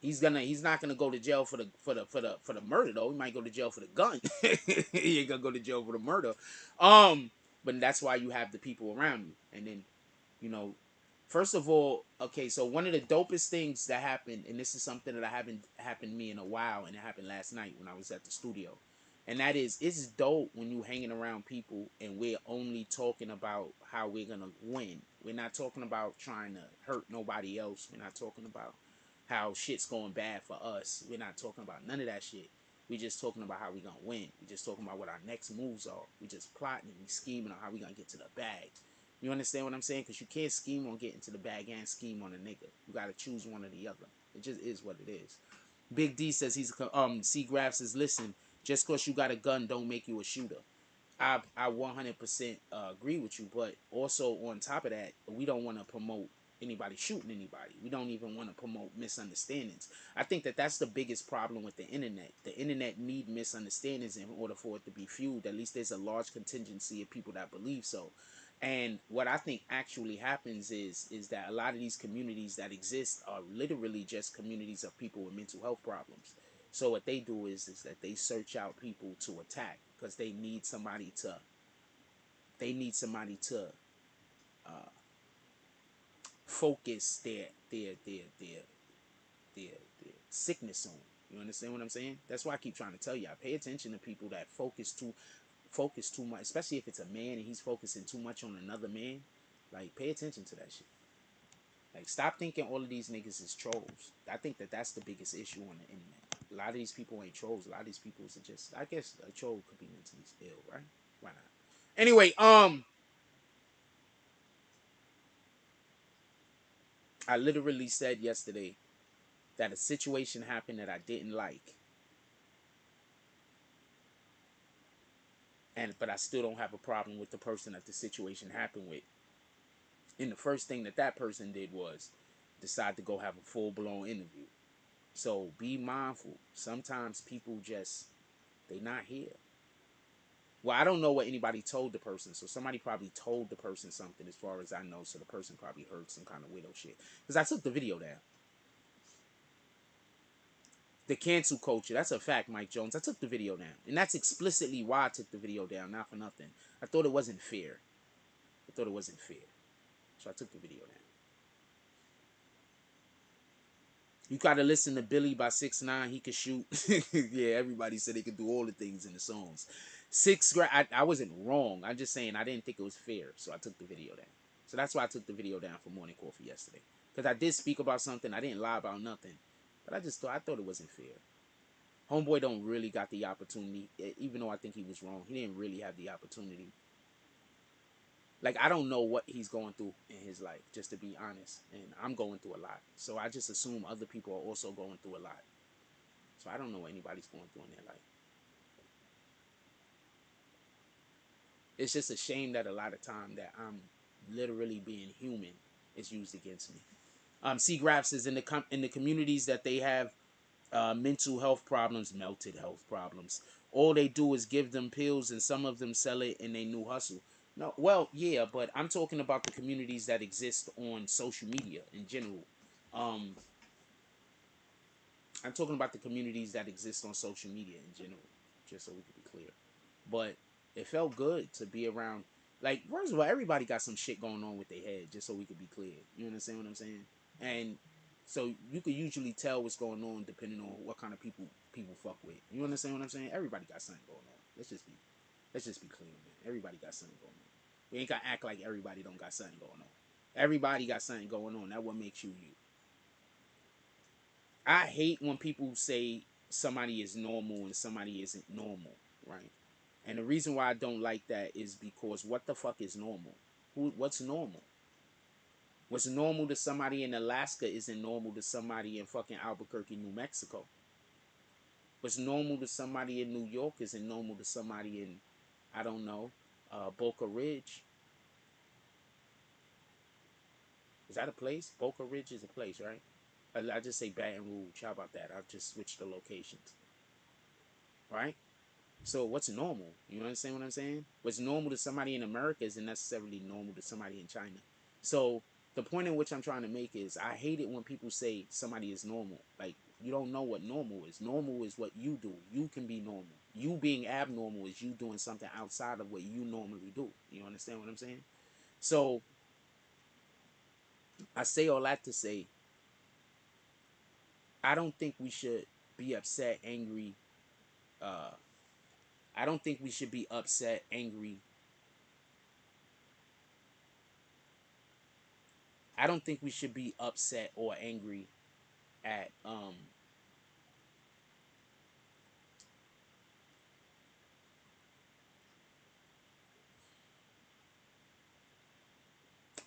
He's not gonna go to jail for the murder though. He might go to jail for the gun. He ain't gonna go to jail for the murder. But that's why you have the people around you. And then, you know, first of all, okay, so one of the dopest things that happened, and this is something that I haven't happened to me in a while, and it happened last night when I was at the studio. And that is, it's dope when you hanging around people and we're only talking about how we're gonna win. We're not talking about trying to hurt nobody else. We're not talking about how shit's going bad for us. We're not talking about none of that shit. We just talking about how we gonna win. We just talking about what our next moves are. We just plotting and we scheming on how we gonna get to the bag. You understand what I'm saying? Because you can't scheme on getting to the bag and scheme on a nigga. You gotta choose one or the other. It just is what it is. Big D says he's C Graph says, listen, just cause you got a gun don't make you a shooter. I 100% agree with you, but also on top of that, we don't want to promote anybody shooting anybody. We don't even want to promote misunderstandings. I think that that's the biggest problem with the internet. The internet need misunderstandings in order for it to be fueled. At least there's a large contingency of people that believe so. And what I think actually happens is that a lot of these communities that exist are literally just communities of people with mental health problems. So what they do is that they search out people to attack because they need somebody to focus their sickness on. You understand what I'm saying? That's why I keep trying to tell you. I pay attention to people that focus too much, especially if it's a man and he's focusing too much on another man. Like, pay attention to that shit. Like, stop thinking all of these niggas is trolls. I think that that's the biggest issue on the internet. A lot of these people ain't trolls. A lot of these people are just, I guess a troll could be mentally ill, right? Why not? Anyway, I literally said yesterday that a situation happened that I didn't like. But I still don't have a problem with the person that the situation happened with. And the first thing that person did was decide to go have a full-blown interview. So be mindful. Sometimes people just, they not here. Well, I don't know what anybody told the person. So somebody probably told the person something as far as I know. So the person probably heard some kind of widow shit. Because I took the video down. The cancel culture, that's a fact, Mike Jones. I took the video down. And that's explicitly why I took the video down, not for nothing. I thought it wasn't fair. So I took the video down. You gotta listen to Billy by 6ix9ine. He could shoot. Yeah, everybody said he could do all the things in the songs. I wasn't wrong. I'm just saying I didn't think it was fair. So I took the video down. So that's why I took the video down for Morning Coffee yesterday. Because I did speak about something. I didn't lie about nothing. But I thought it wasn't fair. Homeboy don't really got the opportunity. Even though I think he was wrong. He didn't really have the opportunity. Like, I don't know what he's going through in his life, just to be honest. And I'm going through a lot. So I just assume other people are also going through a lot. So I don't know what anybody's going through in their life. It's just a shame that a lot of time that I'm literally being human is used against me. C Graphs is in the communities that they have mental health problems, melted health problems. All they do is give them pills, and some of them sell it in their new hustle. No, well, yeah, but I'm talking about the communities that exist on social media in general. Um, I'm talking about the communities that exist on social media in general, just so we can be clear. But it felt good to be around. Like, first of all, everybody got some shit going on with their head, just so we could be clear. You understand what I'm saying? And so you could usually tell what's going on depending on what kind of people fuck with. You understand what I'm saying? Everybody got something going on. Let's just be clear, man. Everybody got something going on. We ain't gotta act like everybody don't got something going on. Everybody got something going on. That's what makes you you. I hate when people say somebody is normal and somebody isn't normal, right? And the reason why I don't like that is because what the fuck is normal? What's normal? What's normal to somebody in Alaska isn't normal to somebody in fucking Albuquerque, New Mexico. What's normal to somebody in New York isn't normal to somebody in, I don't know, Boca Ridge. Is that a place? Boca Ridge is a place, right? I just say Baton Rouge. How about that? I'll just switch the locations, right? So what's normal? You understand what I'm saying? What's normal to somebody in America isn't necessarily normal to somebody in China. So the point in which I'm trying to make is I hate it when people say somebody is normal. Like, you don't know what normal is. Normal is what you do. You can be normal. You being abnormal is you doing something outside of what you normally do. You understand what I'm saying? So I say all that to say I don't think we should be upset, angry. Uh, I don't think we should be upset, angry. I don't think we should be upset or angry at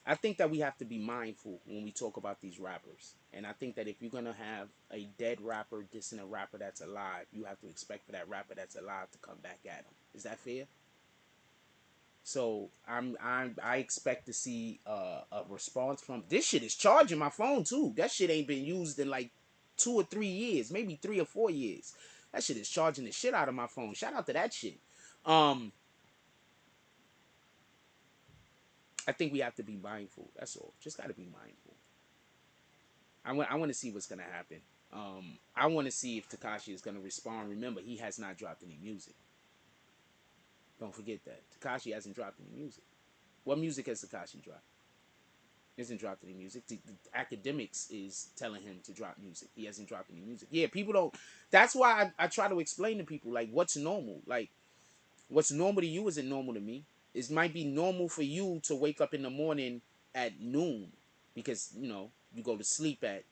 I think that we have to be mindful when we talk about these rappers. And I think that if you're gonna have a dead rapper dissing a rapper that's alive, you have to expect for that rapper that's alive to come back at him. Is that fair? So I expect to see a response from this shit is charging my phone too. That shit ain't been used in like 2 or 3 years, maybe 3 or 4 years. That shit is charging the shit out of my phone. Shout out to that shit. Um, I think we have to be mindful. That's all. Just gotta be mindful. I want to see what's gonna happen. I want to see if Tekashi is gonna respond. Remember, he has not dropped any music. Don't forget that Tekashi hasn't dropped any music. What music has Tekashi dropped? He hasn't dropped any music. The academics is telling him to drop music. He hasn't dropped any music. Yeah, people don't. That's why I try to explain to people like what's normal. Like what's normal to you isn't normal to me. It might be normal for you to wake up in the morning at noon because you go to sleep at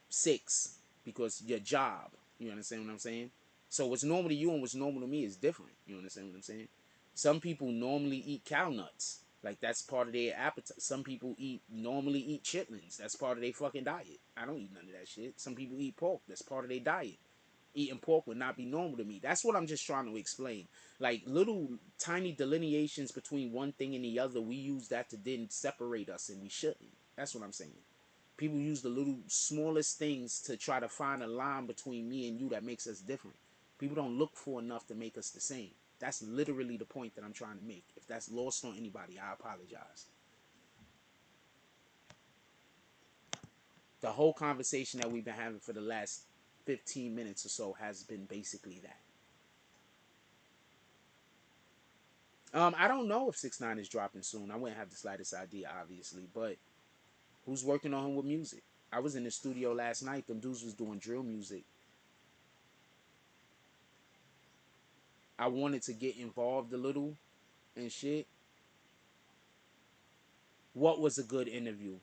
6 because your job. You understand what I'm saying? So what's normal to you and what's normal to me is different. You understand what I'm saying? Some people normally eat cow nuts. Like that's part of their appetite. Some people normally eat chitlins. That's part of their fucking diet. I don't eat none of that shit. Some people eat pork. That's part of their diet. Eating pork would not be normal to me. That's what I'm just trying to explain. Like little tiny delineations between one thing and the other, we use that to then separate us and we shouldn't. That's what I'm saying. People use the little smallest things to try to find a line between me and you that makes us different. People don't look for enough to make us the same. That's literally the point that I'm trying to make. If that's lost on anybody, I apologize. The whole conversation that we've been having for the last 15 minutes or so has been basically that. I don't know if 6ix9ine is dropping soon. I wouldn't have the slightest idea, obviously, but who's working on him with music? I was in the studio last night. Them dudes was doing drill music. I wanted to get involved a little and shit. What was a good interview?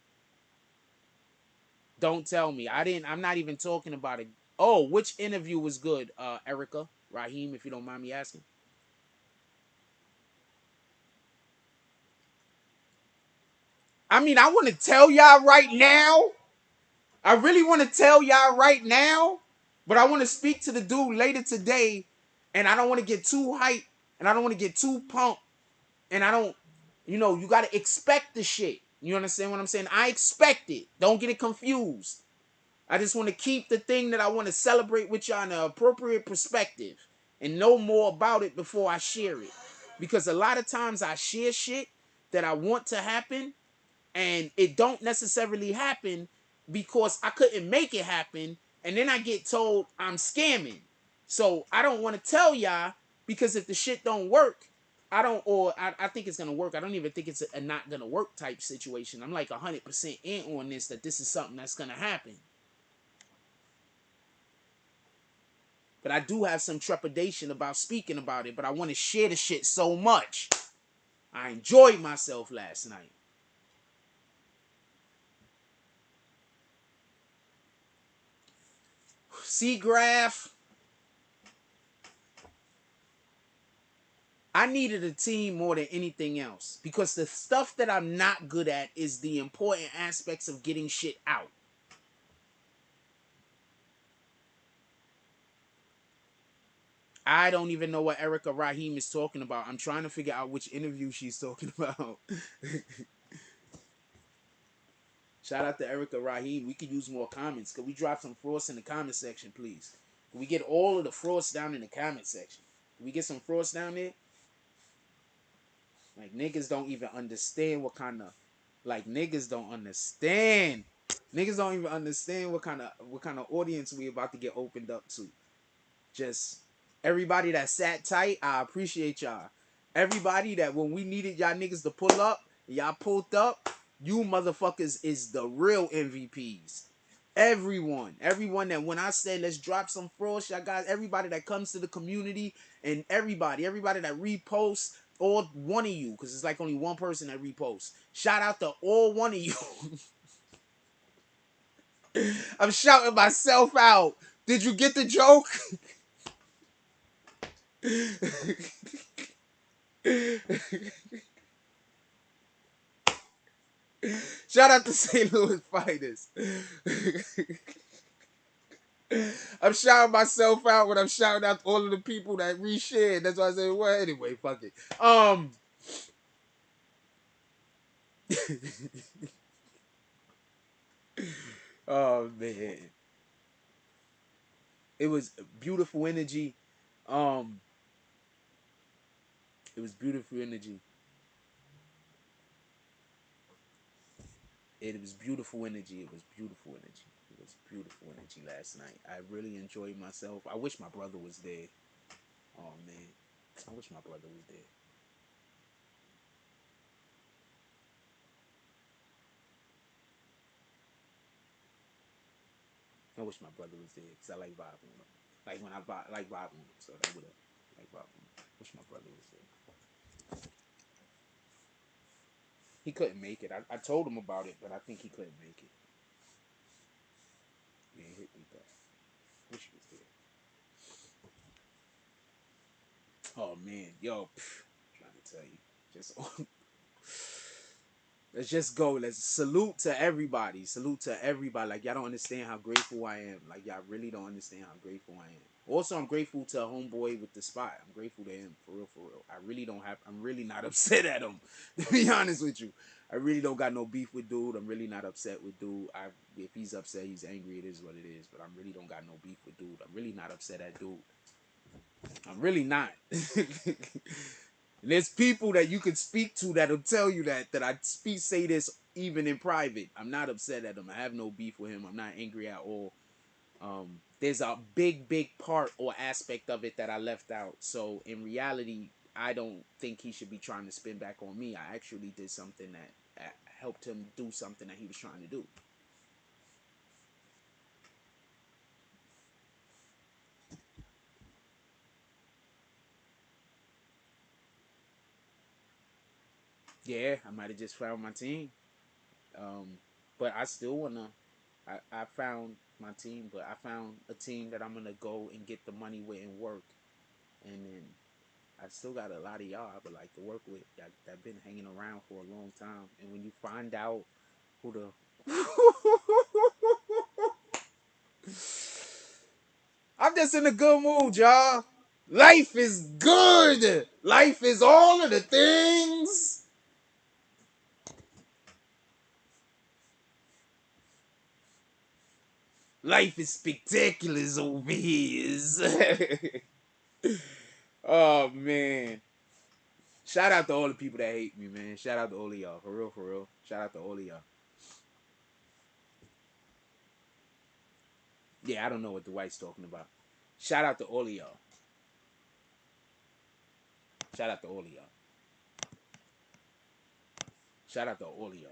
Don't tell me. I'm not even talking about it. Oh, which interview was good? Erica, Raheem, if you don't mind me asking. I mean, I want to tell y'all right now. I really want to tell y'all right now, but I want to speak to the dude later today, and I don't want to get too hyped, and I don't want to get too pumped, and I don't, you got to expect the shit. You understand what I'm saying? I expect it. Don't get it confused. I just want to keep the thing that I want to celebrate with y'all in an appropriate perspective and know more about it before I share it. Because a lot of times I share shit that I want to happen and it don't necessarily happen because I couldn't make it happen, and then I get told I'm scamming. So I don't want to tell y'all because if the shit don't work, I think it's gonna work. I don't even think it's a not gonna work type situation. I'm like 100% in on this, that this is something that's gonna happen. But I do have some trepidation about speaking about it, but I want to share the shit so much. I enjoyed myself last night. See, Graph, I needed a team more than anything else because the stuff that I'm not good at is the important aspects of getting shit out. I don't even know what Erica Raheem is talking about. I'm trying to figure out which interview she's talking about. Shout out to Erica Raheem. We could use more comments. Could we drop some frauds in the comment section, please? Can we get all of the frauds down in the comment section? Can we get some frauds down there? Like, niggas don't even understand what kind of... Like, niggas don't understand. Niggas don't even understand what kind of audience we about to get opened up to. Just everybody that sat tight, I appreciate y'all. Everybody that when we needed y'all niggas to pull up, y'all pulled up, you motherfuckers is the real MVPs. Everyone that when I said let's drop some fraud, y'all guys, everybody that comes to the community and everybody that reposts, all one of you, because it's like only one person that reposts. Shout out to all one of you. I'm shouting myself out. Did you get the joke? Shout out to St. Louis Fighters. I'm shouting myself out when I'm shouting out all of the people that reshared. That's why I say, well, anyway, fuck it. Oh man. It was beautiful energy. It was beautiful energy. It was beautiful energy. It was beautiful energy. It was beautiful energy last night. I really enjoyed myself. I wish my brother was there. Oh man. I wish my brother was there. I wish my brother was there because I like vibing with him. Like when I like vibing with him, so that would have like vibing with him. Wish my brother was there. He couldn't make it. I told him about it, but I think he couldn't make it. Yeah, he hit me back. Wish he was there. Oh man, yo, trying to tell you, just let's just go. Let's salute to everybody. Salute to everybody. Like, y'all don't understand how grateful I am. Like, y'all really don't understand how grateful I am. Also, I'm grateful to homeboy with the spot. I'm grateful to him, for real, for real. I'm really not upset at him, to be honest with you. I really don't got no beef with dude. I'm really not upset with dude. If he's upset, he's angry. It is what it is. But I really don't got no beef with dude. I'm really not upset at dude. I'm really not. There's people that you can speak to that'll tell you that I say this even in private. I'm not upset at him. I have no beef with him. I'm not angry at all. There's a big part or aspect of it that I left out. So in reality, I don't think he should be trying to spin back on me. I actually did something that helped him do something that he was trying to do. Yeah, I might have just found my team. But I still wanna. I found my team, but I found a team that I'm gonna go and get the money with and work. And then I still got a lot of y'all I would like to work with that been hanging around for a long time. And when you find out who the I'm just in a good mood, y'all. Life is good. Life is all of the things. Life is spectacular over here. Oh man. Shout out to all the people that hate me, man. Shout out to all of y'all. For real, for real. Shout out to all of y'all. Yeah, I don't know what the white's talking about. Shout out to all of y'all. Shout out to all of y'all. Shout out to all of y'all.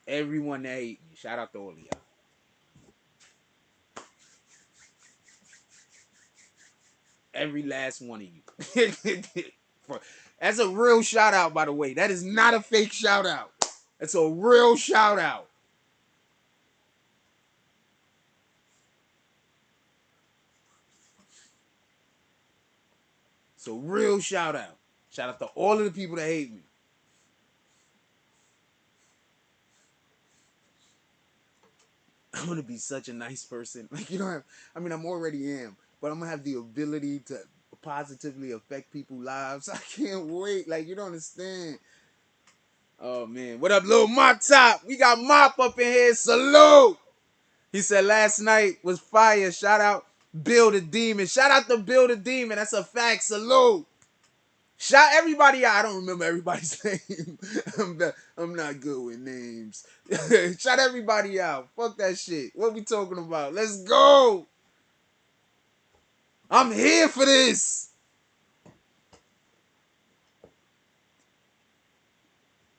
Everyone that hate me. Shout out to all of y'all. Every last one of you. That's a real shout out, by the way. That is not a fake shout out. That's a real shout out. It's a real shout out. Shout out to all of the people that hate me. I'm gonna be such a nice person. Like, you know, I mean, I'm already am, but I'm gonna have the ability to positively affect people's lives. I can't wait. Like, you don't understand. Oh man, what up, little Mop Top? We got Mop up in here. Salute. He said last night was fire. Shout out Bill the Demon. Shout out to Bill the Demon. That's a fact. Salute. Shout everybody out. I don't remember everybody's name. I'm not good with names. Shout everybody out. Fuck that shit. What we talking about? Let's go. I'm here for this.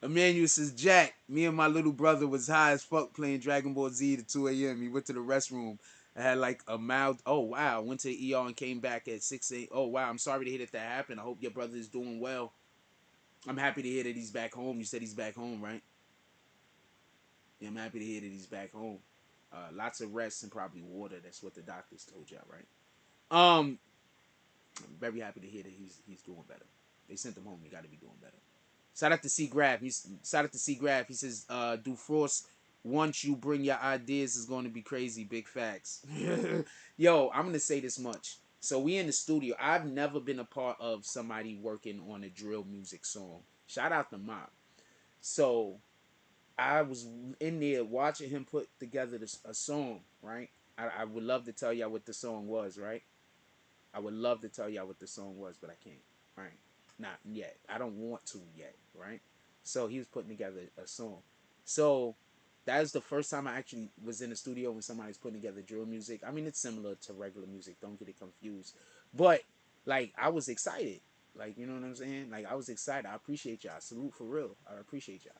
Emmanuel says, Jack, me and my little brother was high as fuck playing Dragon Ball Z at 2 a.m. He went to the restroom. I had like a mild, oh wow, went to the ER and came back at 6 a.m. Oh wow, I'm sorry to hear that happened. I hope your brother is doing well. I'm happy to hear that he's back home. You said he's back home, right? Yeah, I'm happy to hear that he's back home. Lots of rest and probably water. That's what the doctors told y'all, right? I'm very happy to hear that he's doing better. They sent him home. He got to be doing better. Shout out to C Graph. Shout out to C Graph. He says, "Do Frost once you bring your ideas is going to be crazy. Big facts." Yo, I'm gonna say this much. So we in the studio. I've never been a part of somebody working on a drill music song. Shout out to Mop. So I was in there watching him put together a song. Right. I would love to tell y'all what the song was. Right. I would love to tell y'all what the song was, but I can't. Right. Not yet. I don't want to yet, right? So he was putting together a song. So that was the first time I actually was in the studio when somebody's putting together drill music. I mean, it's similar to regular music. Don't get it confused. But like, I was excited. Like, you know what I'm saying? Like, I was excited. I appreciate y'all. Salute for real. I appreciate y'all.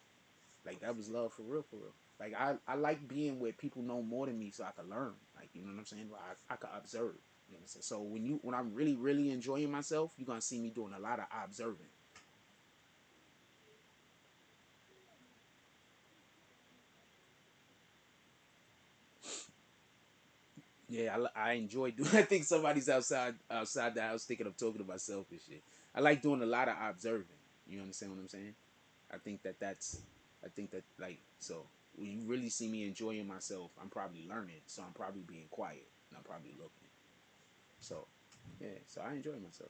Like, that was love for real, for real. Like, I like being where people know more than me so I can learn. Like, you know what I'm saying? I can observe. You know what I'm saying? So when I'm really, really enjoying myself, you're going to see me doing a lot of observing. Yeah, I enjoy doing. I think somebody's outside the house thinking I'm talking to myself and shit. I like doing a lot of observing. You understand what I'm saying? I think that like, so when you really see me enjoying myself, I'm probably learning. So I'm probably being quiet and I'm probably looking. So yeah, so I enjoy myself.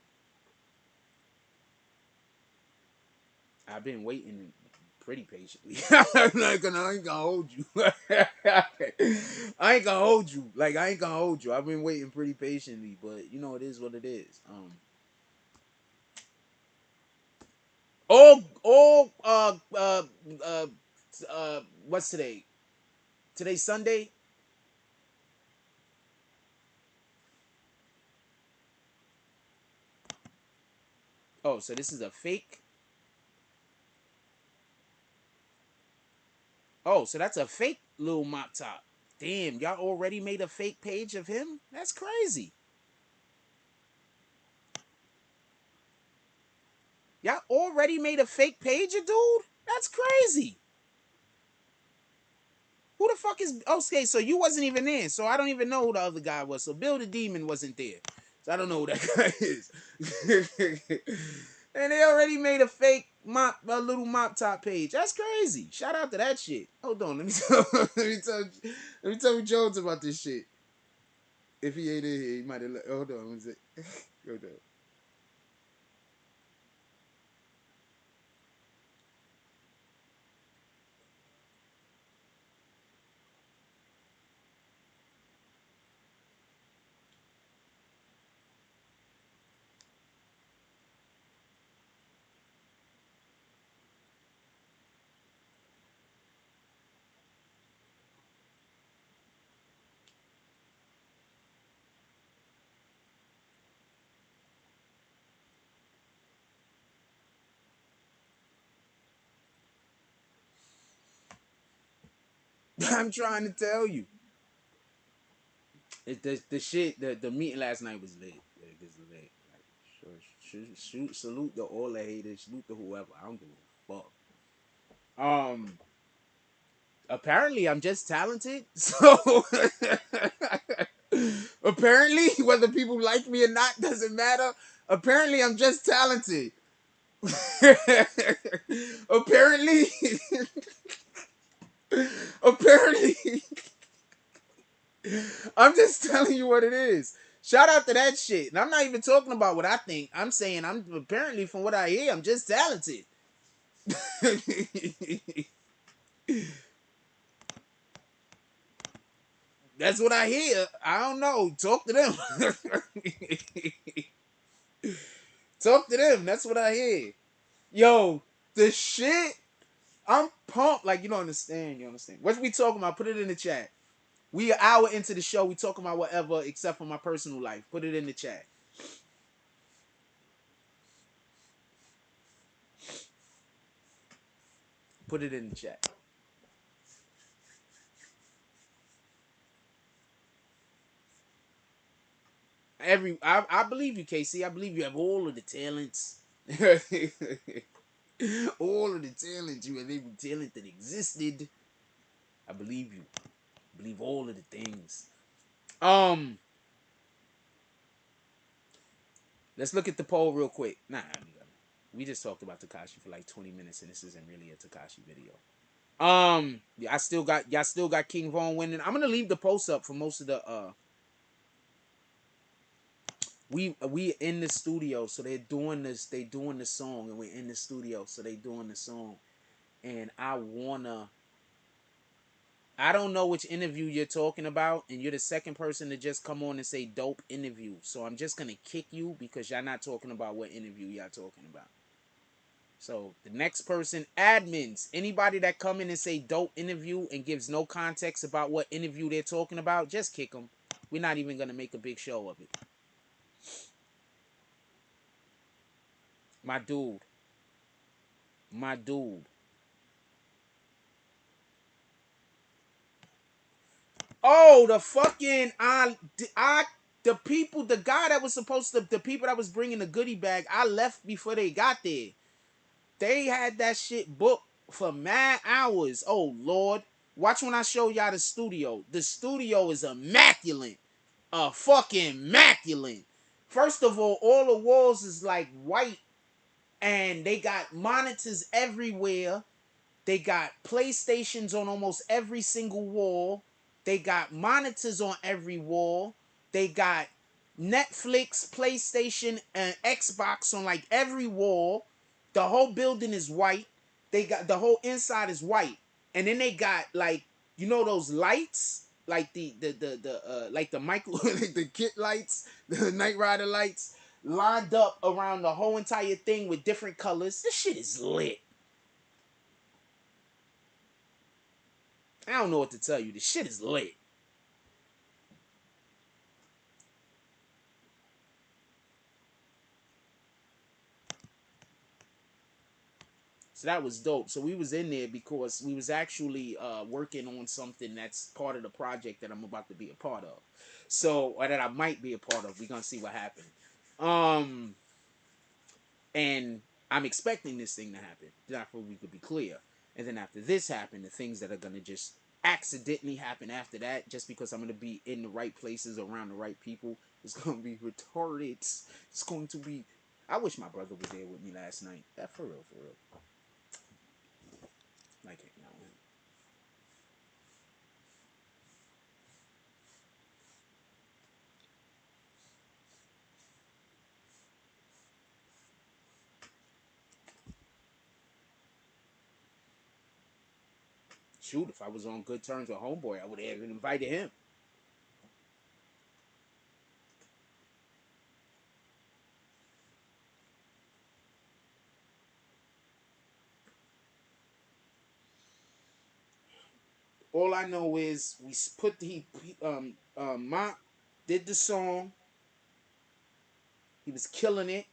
I've been waiting pretty patiently. I ain't gonna hold you. I ain't gonna hold you. Like, I ain't gonna hold you. I've been waiting pretty patiently, but you know, it is what it is. Oh, what's today? Today's Sunday. Oh, so this is a fake. Oh, so that's a fake little mop top. Damn, y'all already made a fake page of him? That's crazy. Y'all already made a fake page of dude? That's crazy. Who the fuck is... Okay, so you wasn't even there, so I don't even know who the other guy was. So Bill the Demon wasn't there. So I don't know who that guy is. And they already made a fake a little mop top page. That's crazy. Shout out to that shit. Hold on, let me tell Jones about this shit. If he ain't in here, he might have... Hold on, let me see. Hold on. I'm trying to tell you. The shit, the meeting last night was lit. Like, it's lit. Like, shoot, salute to all the haters, salute to whoever. I don't give a fuck. Apparently I'm just talented. So apparently, whether people like me or not doesn't matter. Apparently I'm just talented. Apparently apparently I'm just telling you what it is. Shout out to that shit. And I'm not even talking about what I think. I'm saying I'm apparently from what I hear, I'm just talented. That's what I hear. I don't know. Talk to them. Talk to them. That's what I hear. Yo, the shit. I'm pumped. Like, you don't understand. You understand. What we talking about? Put it in the chat. We an hour into the show. We talking about whatever except for my personal life. Put it in the chat. Put it in the chat. I believe you, KC. I believe you have all of the talents. All of the talents. You have every talent that existed. I believe you. I believe all of the things. Let's look at the poll real quick. Nah, we just talked about Tekashi for like 20 minutes, and this isn't really a Tekashi video. Yeah, y'all still got King Von winning. I'm gonna leave the post up for most of the we in the studio, so they're doing this. They doing the song, and we're in the studio, so they doing the song. And I don't know which interview you're talking about, and you're the second person to just come on and say dope interview. So I'm just gonna kick you because y'all not talking about what interview y'all talking about. So the next person, admins, anybody that come in and say dope interview and gives no context about what interview they're talking about, just kick them. We're not even gonna make a big show of it. My dude. My dude. Oh, the fucking the people, the guy that was supposed to, the people that was bringing the goodie bag, I left before they got there. They had that shit booked for mad hours. Oh Lord, watch when I show y'all the studio. The studio is immaculate, fucking immaculate. First of all the walls is like white, and they got monitors everywhere. They got PlayStations on almost every single wall. They got monitors on every wall. They got Netflix, PlayStation, and Xbox on like every wall. The whole building is white. They got the whole inside is white. And then they got like, you know those lights? Like the like the Michael like the kit lights, the Knight Rider lights lined up around the whole entire thing with different colors. This shit is lit. I don't know what to tell you. The shit is lit. So that was dope. So we was in there because we was actually working on something that's part of the project that I'm about to be a part of. So, or that I might be a part of. We're gonna see what happens. And I'm expecting this thing to happen. Therefore, we could be clear. And then after this happened, the things that are gonna just accidentally happen after that, just because I'm gonna be in the right places around the right people, it's gonna be retarded. It's going to be. I wish my brother was there with me last night. That for real, for real. Like, you know. Shoot, if I was on good terms with Homeboy, I would have invited him. All I know is we put Mont did the song. He was killing it.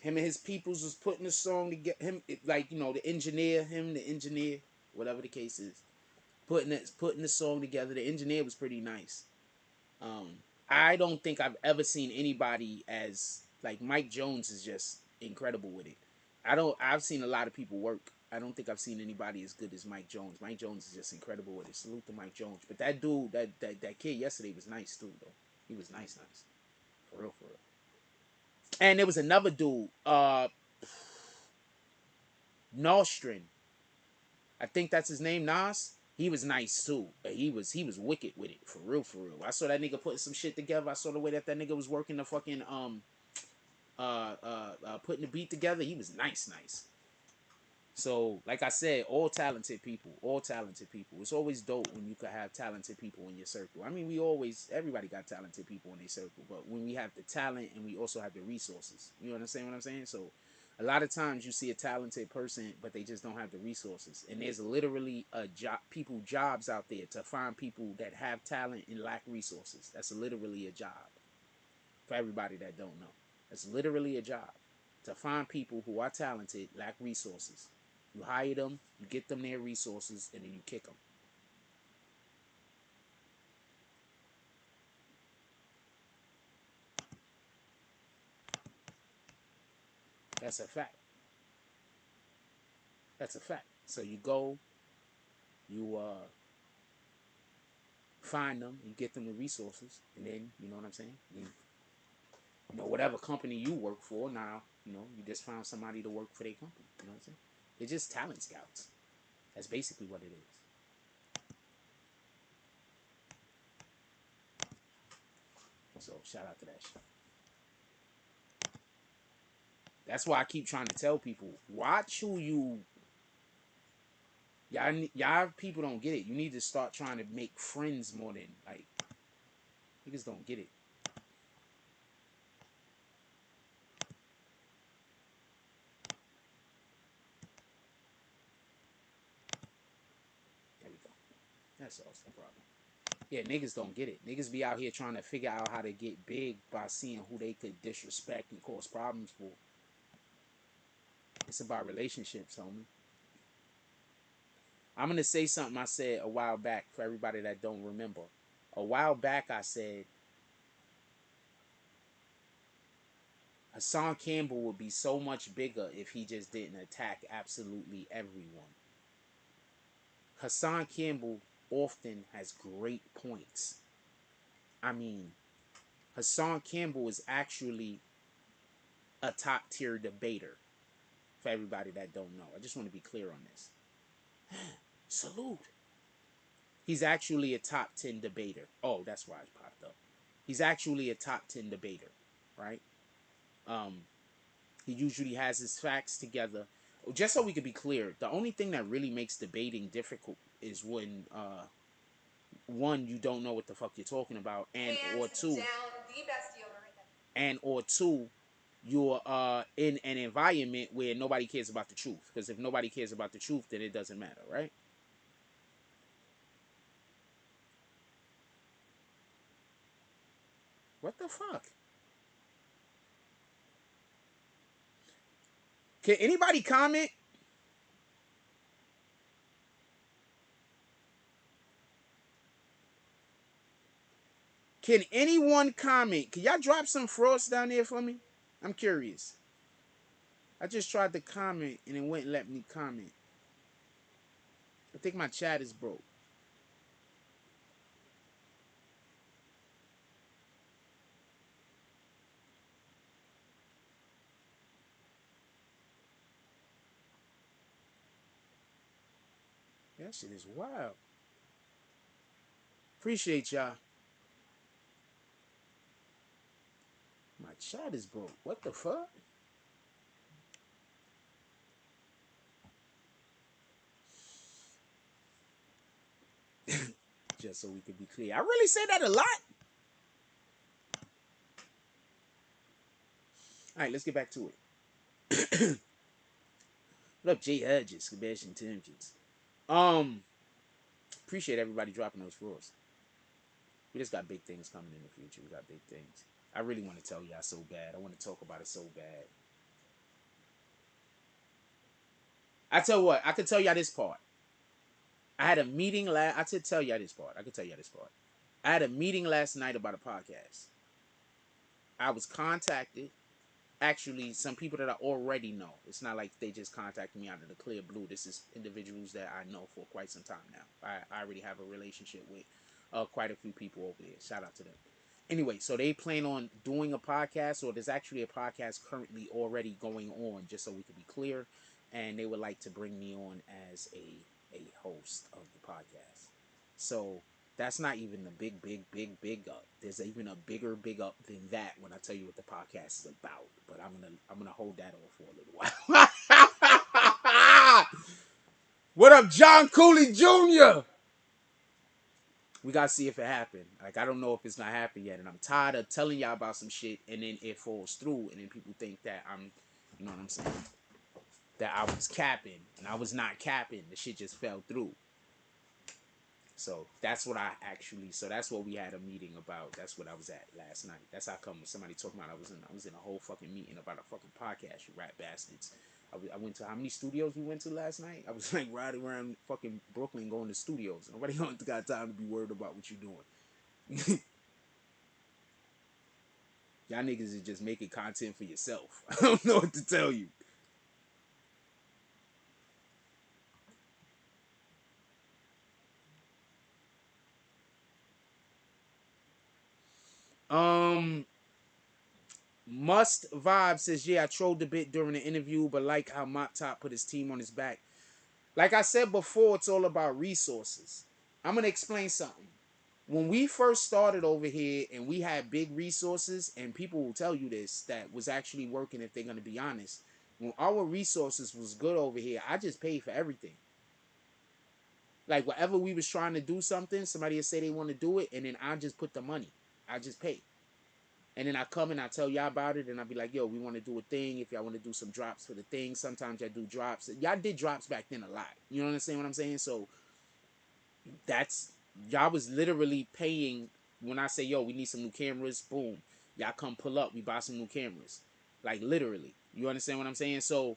Him and his peoples was putting the song to get him, like, you know, the engineer. whatever the case is. Putting the song together. The engineer was pretty nice. I don't think I've ever seen anybody as like Mike Jones is just incredible with it. I've seen a lot of people work. I don't think I've seen anybody as good as Mike Jones. Mike Jones is just incredible with it. Salute to Mike Jones. But that dude, that kid yesterday was nice too, though. He was nice. For real, for real. And there was another dude, Nostrin. I think that's his name, Nas. He was nice too. But he was wicked with it. For real, for real. I saw that nigga putting some shit together. I saw the way that nigga was working the fucking putting the beat together. He was nice. So, like I said, all talented people. It's always dope when you could have talented people in your circle. I mean, everybody got talented people in their circle, but when we have the talent and we also have the resources, you understand what I'm saying? So, a lot of times you see a talented person, but they just don't have the resources. And there's literally jobs out there to find people that have talent and lack resources. That's literally a job for everybody that don't know. That's literally a job to find people who are talented, lack resources. You hire them, you get them their resources, and then you kick them. That's a fact. That's a fact. So you go, you find them, you get them the resources, and then, you know what I'm saying? You know, whatever company you work for, now, you know, you just found somebody to work for their company. You know what I'm saying? They're just talent scouts. That's basically what it is. So shout out to that shit. That's why I keep trying to tell people, watch who y'all people don't get it. You need to start trying to make friends more than, like, niggas don't get it. There we go. That's also the problem. Yeah, niggas don't get it. Niggas be out here trying to figure out how to get big by seeing who they could disrespect and cause problems for. It's about relationships, homie. I'm going to say something I said a while back for everybody that don't remember. A while back I said Hassan Campbell would be so much bigger if he just didn't attack absolutely everyone. Hassan Campbell often has great points. I mean, Hassan Campbell is actually a top tier debater. For everybody that don't know, I just want to be clear on this. Salute. He's actually a top 10 debater. Oh, that's why it popped up. He's actually a top 10 debater, right? He usually has his facts together. Just so we could be clear, the only thing that really makes debating difficult is when one, you don't know what the fuck you're talking about, or two, you're in an environment where nobody cares about the truth. Because if nobody cares about the truth, then it doesn't matter, right? What the fuck? Can anybody comment? Can anyone comment? Can y'all drop some frost down there for me? I'm curious. I just tried to comment and it wouldn't let me comment. I think my chat is broke. That shit is wild. Appreciate y'all. My chat is broke. What the fuck? Just so we can be clear. I really say that a lot. Alright, let's get back to it. What up, Jay Hedges, Sebastian Intelligence? Appreciate everybody dropping those floors. We just got big things coming in the future. We got big things. I really want to tell y'all so bad. I want to talk about it so bad. I tell you what, I can tell y'all this part. I had a meeting I could tell y'all this part. I had a meeting last night about a podcast. I was contacted. Actually, some people that I already know. It's not like they just contacted me out of the clear blue. This is individuals that I know for quite some time now. I already have a relationship with quite a few people over there. Shout out to them. Anyway, so they plan on doing a podcast, or there's actually a podcast currently already going on, just so we can be clear. And they would like to bring me on as a host of the podcast. So that's not even the big up. There's even a big up than that when I tell you what the podcast is about. But I'm gonna hold that off for a little while. What up, John Cooley Jr.? We gotta see if it happened. Like, I don't know if it's not happened yet, and I'm tired of telling y'all about some shit and then it falls through, and then people think that I'm, you know what I'm saying, that I was capping, and I was not capping. The shit just fell through. So that's what so that's what we had a meeting about. That's what I was at last night. That's how come somebody talking about I was in a whole fucking meeting about a fucking podcast, you rat bastards. I went to, how many studios we went to last night? I was like riding around fucking Brooklyn going to studios. Nobody got time to be worried about what you doing. Y'all niggas is just making content for yourself. I don't know what to tell you. Must Vibe says, yeah, I trolled a bit during the interview, but like how Mop Top put his team on his back. Like I said before, it's all about resources. I'm going to explain something. When we first started over here and we had big resources, and people will tell you this, that was actually working if they're going to be honest. When our resources was good over here, I just paid for everything. Like, whatever we was trying to do something, somebody would say they want to do it, and then I just put the money. I just pay. And then I come and I tell y'all about it, and I'll be like, yo, we want to do a thing. If y'all want to do some drops for the thing, sometimes y'all do drops. Y'all did drops back then a lot. You understand what I'm saying? So that's, y'all was literally paying. When I say, yo, we need some new cameras, boom, y'all come pull up, we buy some new cameras. Like, literally. You understand what I'm saying? So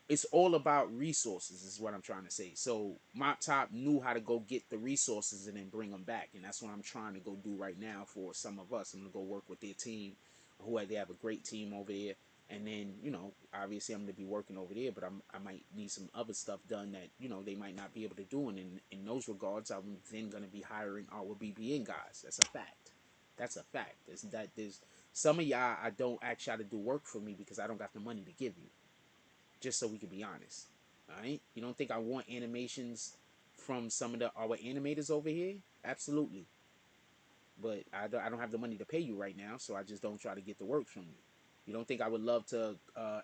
it's all about resources is what I'm trying to say. So Mop Top knew how to go get the resources and then bring them back, and that's what I'm trying to go do right now for some of us. I'm gonna go work with their team, they have a great team over there, and then, you know, obviously I'm gonna be working over there, but I might need some other stuff done that, you know, they might not be able to do, and in those regards, I'm then gonna be hiring our BBN guys. That's a fact. That's a fact. There's some of y'all I don't ask y'all to do work for me because I don't got the money to give you. Just so we can be honest. Alright? You don't think I want animations from some of our animators over here? Absolutely. But I don't have the money to pay you right now, so I just don't try to get the work from you. You don't think I would love to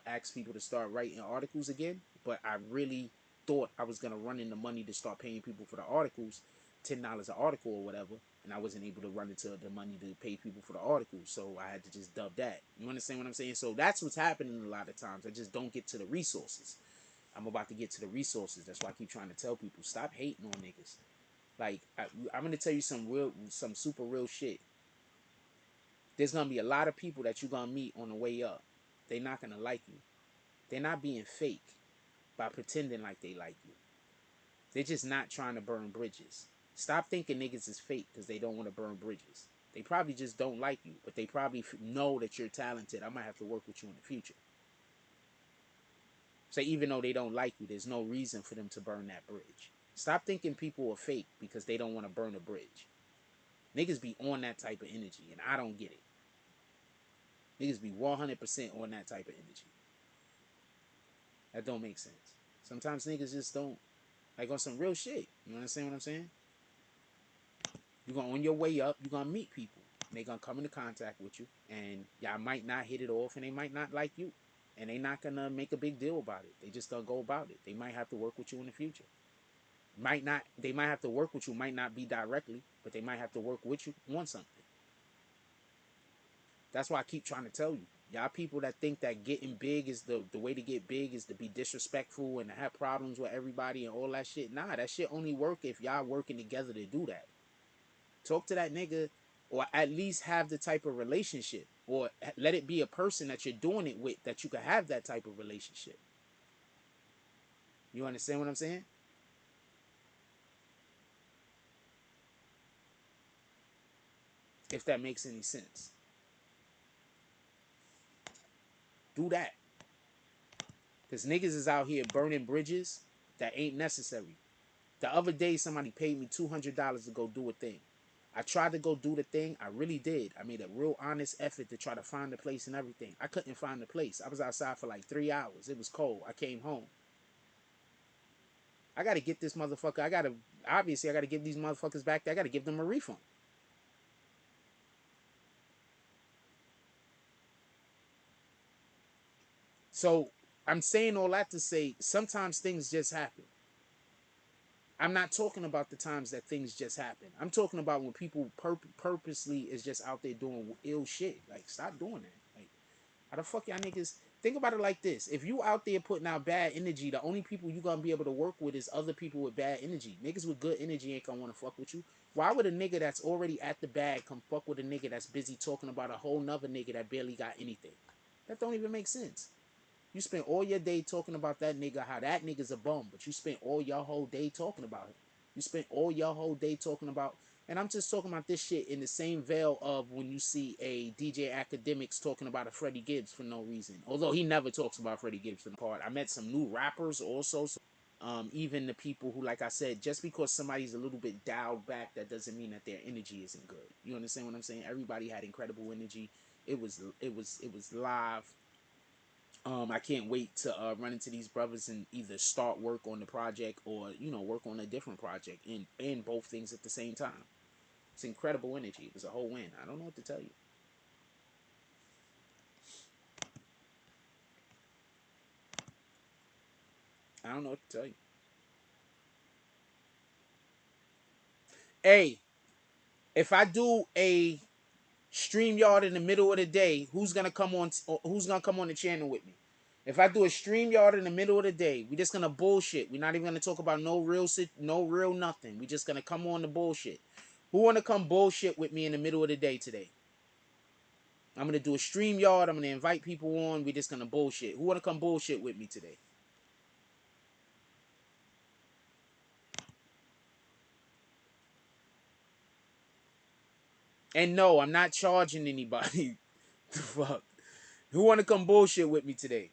ask people to start writing articles again? But I really thought I was going to run into money to start paying people for the articles, $10 an article or whatever, and I wasn't able to run into the money to pay people for the articles, so I had to just dub that. You understand what I'm saying? So that's what's happening a lot of times. I just don't get to the resources. I'm about to get to the resources. That's why I keep trying to tell people, stop hating on niggas. Like, I'm going to tell you some super real shit. There's going to be a lot of people that you're going to meet on the way up. They're not going to like you. They're not being fake by pretending like they like you. They're just not trying to burn bridges. Stop thinking niggas is fake because they don't want to burn bridges. They probably just don't like you, but they probably know that you're talented. I might have to work with you in the future. So even though they don't like you, there's no reason for them to burn that bridge. Stop thinking people are fake because they don't want to burn a bridge. Niggas be on that type of energy, and I don't get it. Niggas be 100% on that type of energy. That don't make sense. Sometimes niggas just don't, like, on some real shit. You understand what I'm saying? You're going, on your way up, you're going to meet people. And they're going to come into contact with you. And y'all might not hit it off, and they might not like you. And they're not going to make a big deal about it. They just going to go about it. They might have to work with you in the future. They might have to work with you, might not be directly, but they might have to work with you on something. That's why I keep trying to tell you. Y'all people that think that getting big is the way to get big is to be disrespectful and to have problems with everybody and all that shit. Nah, that shit only work if y'all working together to do that. Talk to that nigga, or at least have the type of relationship, or let it be a person that you're doing it with that you can have that type of relationship. You understand what I'm saying? If that makes any sense. Do that. Because niggas is out here burning bridges that ain't necessary. The other day, somebody paid me $200 to go do a thing. I tried to go do the thing. I really did. I made a real honest effort to try to find the place and everything. I couldn't find the place. I was outside for like 3 hours. It was cold. I came home. I got to get this motherfucker. Obviously, I got to give these motherfuckers back. I got to give them a refund. So I'm saying all that to say sometimes things just happen. I'm not talking about the times that things just happen. I'm talking about when people purposely is just out there doing ill shit. Like, stop doing that. Like, how the fuck y'all niggas think about it like this? If you out there putting out bad energy, the only people you gonna be able to work with is other people with bad energy. Niggas with good energy ain't gonna want to fuck with you. Why would a nigga that's already at the bag come fuck with a nigga that's busy talking about a whole nother nigga that barely got anything? That don't even make sense. You spent all your day talking about that nigga, how that nigga's a bum, but you spent all your whole day talking about him. You spent all your whole day talking about, and I'm just talking about this shit in the same veil of when you see a DJ Academics talking about a Freddie Gibbs for no reason. Although he never talks about Freddie Gibbs for the part. I met some new rappers also. Even the people who, like I said, just because somebody's a little bit dialed back, that doesn't mean that their energy isn't good. You understand what I'm saying? Everybody had incredible energy. It was live. I can't wait to run into these brothers and either start work on the project or work on a different project and both things at the same time. It's incredible energy. It was a whole win. I don't know what to tell you. I don't know what to tell you. Hey, if I do a StreamYard in the middle of the day, who's gonna come on? Who's gonna come on the channel with me? If I do a StreamYard in the middle of the day, we just gonna bullshit. We're not even gonna talk about no real nothing. We just gonna come on the bullshit. Who wanna come bullshit with me in the middle of the day today? I'm gonna do a StreamYard. I'm gonna invite people on. We just gonna bullshit. Who wanna come bullshit with me today? And no, I'm not charging anybody. The fuck. Who wanna come bullshit with me today?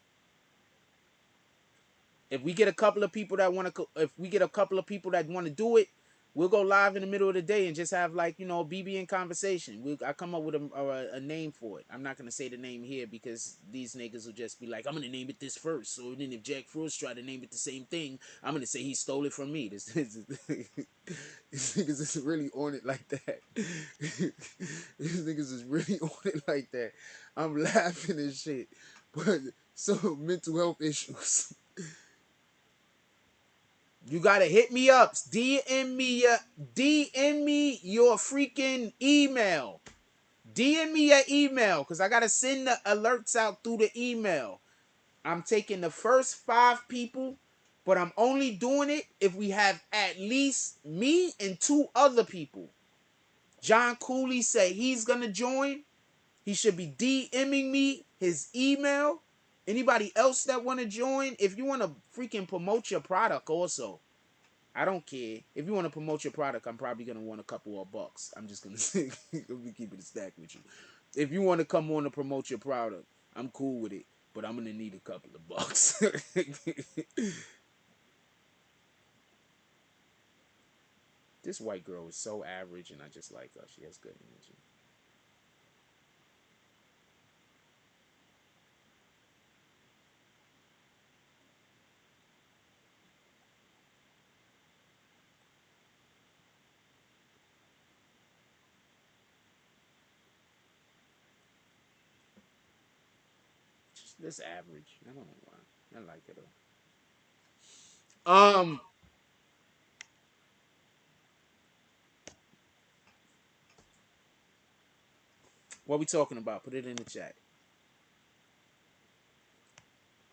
If we get a couple of people that want to do it, we'll go live in the middle of the day and just have like a BBN conversation. I come up with a name for it. I'm not gonna say the name here because these niggas will just be like, I'm gonna name it this first. So then if Jack Frost try to name it the same thing, I'm gonna say he stole it from me. This niggas is really on it like that. These niggas is really on it like that. I'm laughing and shit, but so mental health issues. You gotta hit me up. DM me your freaking email. DM me your email because I gotta send the alerts out through the email. I'm taking the first 5 people, but I'm only doing it if we have at least me and 2 other people. John Cooley said he's gonna join. He should be DMing me his email. Anybody else that wanna join, if you wanna freaking promote your product also. I don't care. If you want to promote your product, I'm probably going to want a couple of bucks. I'm just going to say, let me keep it a stack with you. If you want to come on to promote your product, I'm cool with it. But I'm going to need a couple of bucks. This white girl is so average, and I just like her. She has good energy. Just this average. I don't know why. I like her though. What we talking about? Put it in the chat.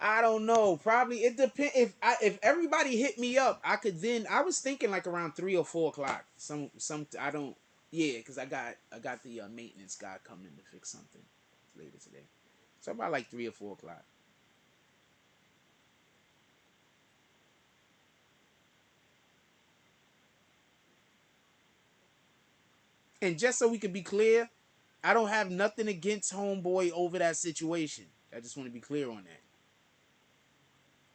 I don't know. Probably it depends. If everybody hit me up, I could then. I was thinking like around 3 or 4 o'clock. Some I don't. Yeah, because I got the maintenance guy coming to fix something later today. So about like 3 or 4 o'clock. And just so we can be clear, I don't have nothing against homeboy over that situation. I just want to be clear on that.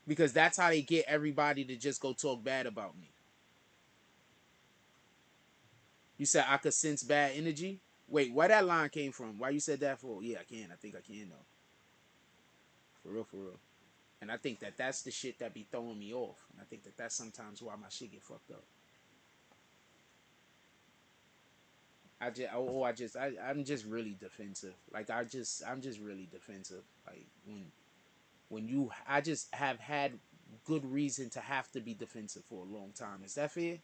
Because that's how they get everybody to just go talk bad about me. You said I could sense bad energy? Wait, where that line came from? Why you said that for? Yeah, I can. I think I can, though. For real, for real. And I think that that's the shit that be throwing me off. And I think that that's sometimes why my shit get fucked up. I'm just really defensive. Like I'm just really defensive. Like I just have had good reason to have to be defensive for a long time. Is that fair?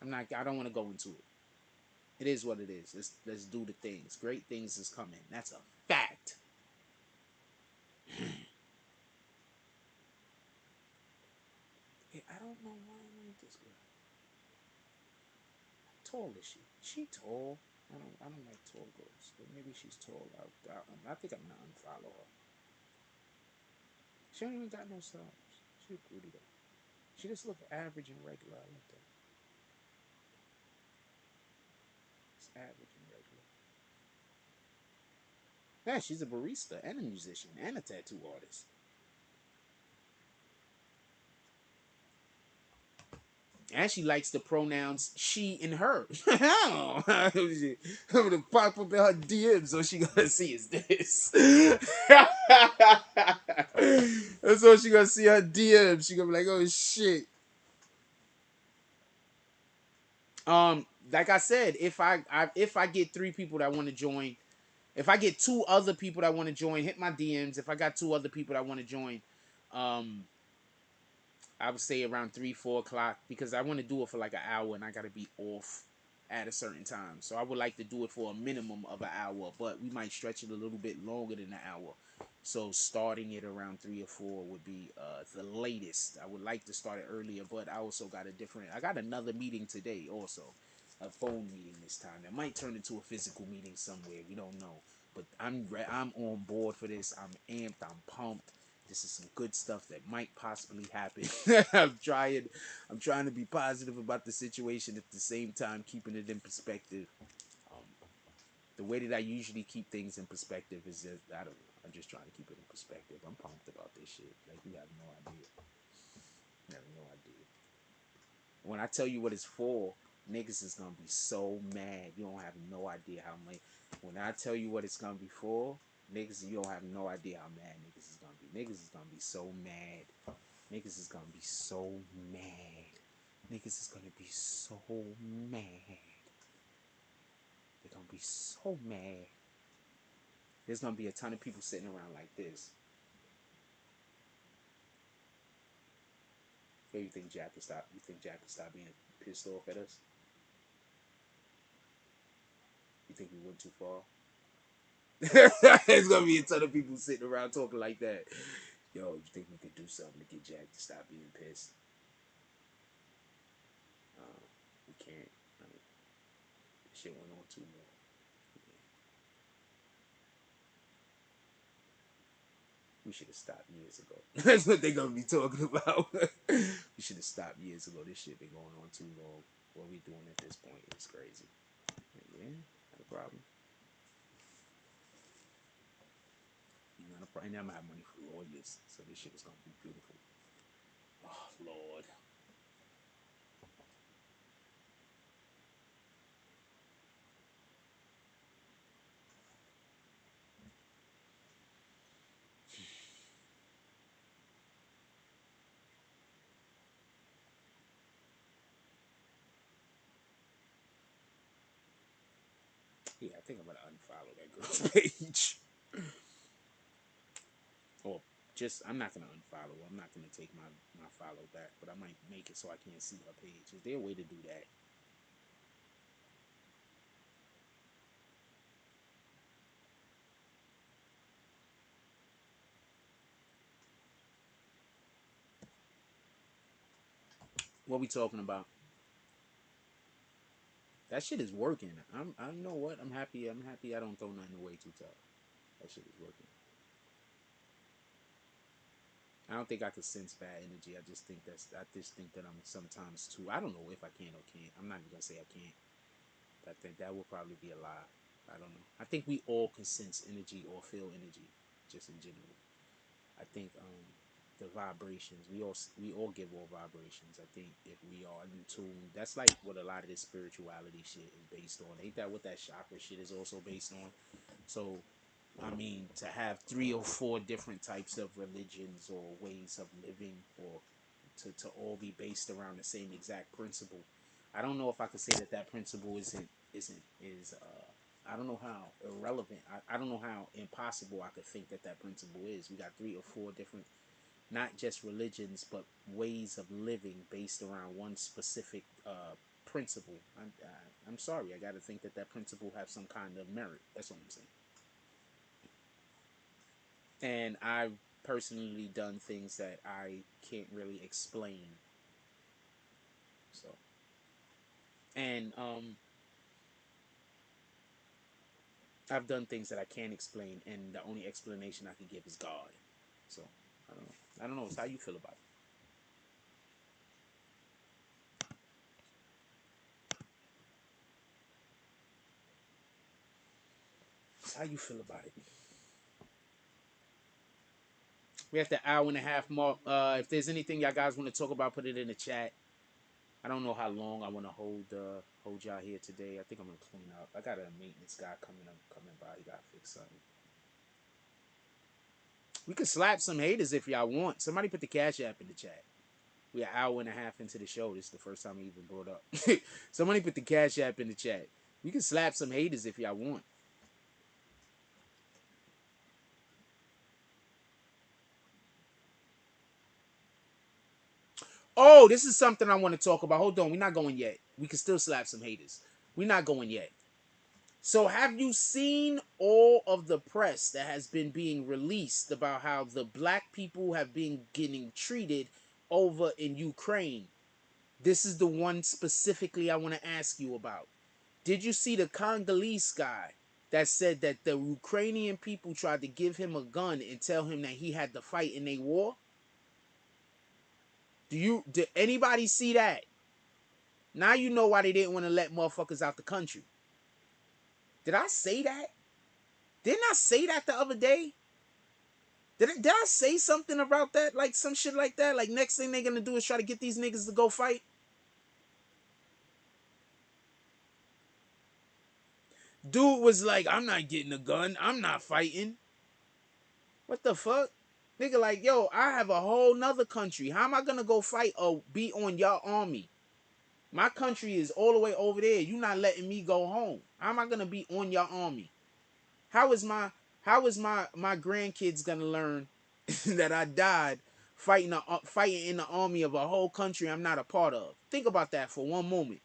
I don't want to go into it. It is what it is. Let's do the things. Great things is coming. That's a fact. Hey, I don't know why I like this girl. How tall is she? Is she tall? I don't like tall girls, but maybe she's tall. I think I'm gonna unfollow her. She don't even got no stars. She's pretty though. She just look average and regular. I like that. It's average and regular. Yeah, she's a barista and a musician and a tattoo artist. And she likes the pronouns she and her. I'm gonna pop up in her DMs so she gonna see is this. That's all she gonna see her DMs. She gonna be like, oh shit. Like I said, if I get 3 people that want to join, if I get 2 other people that want to join, hit my DMs. If I got 2 other people that want to join, I would say around 3-4 o'clock, because I want to do it for like an hour and I gotta be off at a certain time. So I would like to do it for a minimum of an hour, but we might stretch it a little bit longer than an hour. So starting it around 3 or 4 would be the latest. I would like to start it earlier, but I also got I got another meeting today also. A phone meeting this time. That might turn into a physical meeting somewhere. We don't know. But I'm on board for this. I'm amped. I'm pumped. This is some good stuff that might possibly happen. I'm trying to be positive about the situation at the same time, keeping it in perspective. Um, the way that I usually keep things in perspective is that, I don't know. I'm just trying to keep it in perspective. I'm pumped about this shit. Like, you have no idea. You have no idea. When I tell you what it's for, niggas is gonna be so mad. You don't have no idea how many. When I tell you what it's gonna be for, niggas, you don't have no idea how mad niggas is gonna be. Niggas is gonna be so mad. Niggas is gonna be so mad. Niggas is gonna be so mad. They're gonna be so mad. There's gonna be a ton of people sitting around like this. Hey, you think Jack can stop? You think Jack can stop being pissed off at us? You think we went too far? There's gonna be a ton of people sitting around talking like that. Yo, you think we could do something to get Jack to stop being pissed? We can't. Right? Shit went on too long. Yeah. We should have stopped years ago. That's what they're gonna be talking about. We should have stopped years ago. This shit been going on too long. What we doing at this point is crazy. Yeah, not a problem. Not a problem. And I'm gonna have money for lawyers, so this shit is gonna be beautiful. Oh Lord. Yeah, I think I'm gonna unfollow that girl's page. Or just, I'm not gonna unfollow. I'm not gonna take my follow back, but I might make it so I can't see her page. Is there a way to do that? What we talking about? That shit is working. I know what. I'm happy. I'm happy. I don't throw nothing away too tough. That shit is working. I don't think I could sense bad energy. I just think that I'm sometimes too. I don't know if I can or can't. I'm not even gonna say I can't. I think that would probably be a lie. I don't know. I think we all can sense energy or feel energy, just in general. I think the vibrations, we all give all vibrations. I think if we are in tune, that's like what a lot of this spirituality shit is based on. Ain't that what that chakra shit is also based on? So I mean, to have 3 or 4 different types of religions or ways of living, or to all be based around the same exact principle. I don't know if I could say that that principle is I don't know how irrelevant. I don't know how impossible I could think that that principle is. We got 3 or 4 different, not just religions, but ways of living based around one specific principle. I'm sorry. I got to think that that principle have some kind of merit. That's what I'm saying. And I've personally done things that I can't really explain. So, and I've done things that I can't explain, and the only explanation I can give is God. So I don't know. I don't know. It's how you feel about it. It's how you feel about it. We have the hour and a half mark. If there's anything y'all guys want to talk about, put it in the chat. I don't know how long I want to hold y'all here today. I think I'm gonna clean up. I got a maintenance guy coming by. He gotta fix something. We could slap some haters if y'all want. Somebody put the Cash App in the chat. We're an hour and a half into the show. This is the first time we even brought up. Somebody put the Cash App in the chat. We can slap some haters if y'all want. Oh, this is something I want to talk about. Hold on, we're not going yet. We can still slap some haters. We're not going yet. So have you seen all of the press that has been being released about how the black people have been getting treated over in Ukraine? This is the one specifically I want to ask you about. Did you see the Congolese guy that said that the Ukrainian people tried to give him a gun and tell him that he had to fight in a war? Did anybody see that? Now you know why they didn't want to let motherfuckers out the country. Did I say that? Didn't I say that the other day? Did I say something about that? Like some shit like that? Like next thing they're gonna do is try to get these niggas to go fight? Dude was like, I'm not getting a gun. I'm not fighting. What the fuck? Nigga like, yo, I have a whole nother country. How am I gonna go fight or be on your army? My country is all the way over there. You not letting me go home. How am I gonna be on your army? How is my grandkids gonna learn that I died fighting in the army of a whole country I'm not a part of? Think about that for one moment.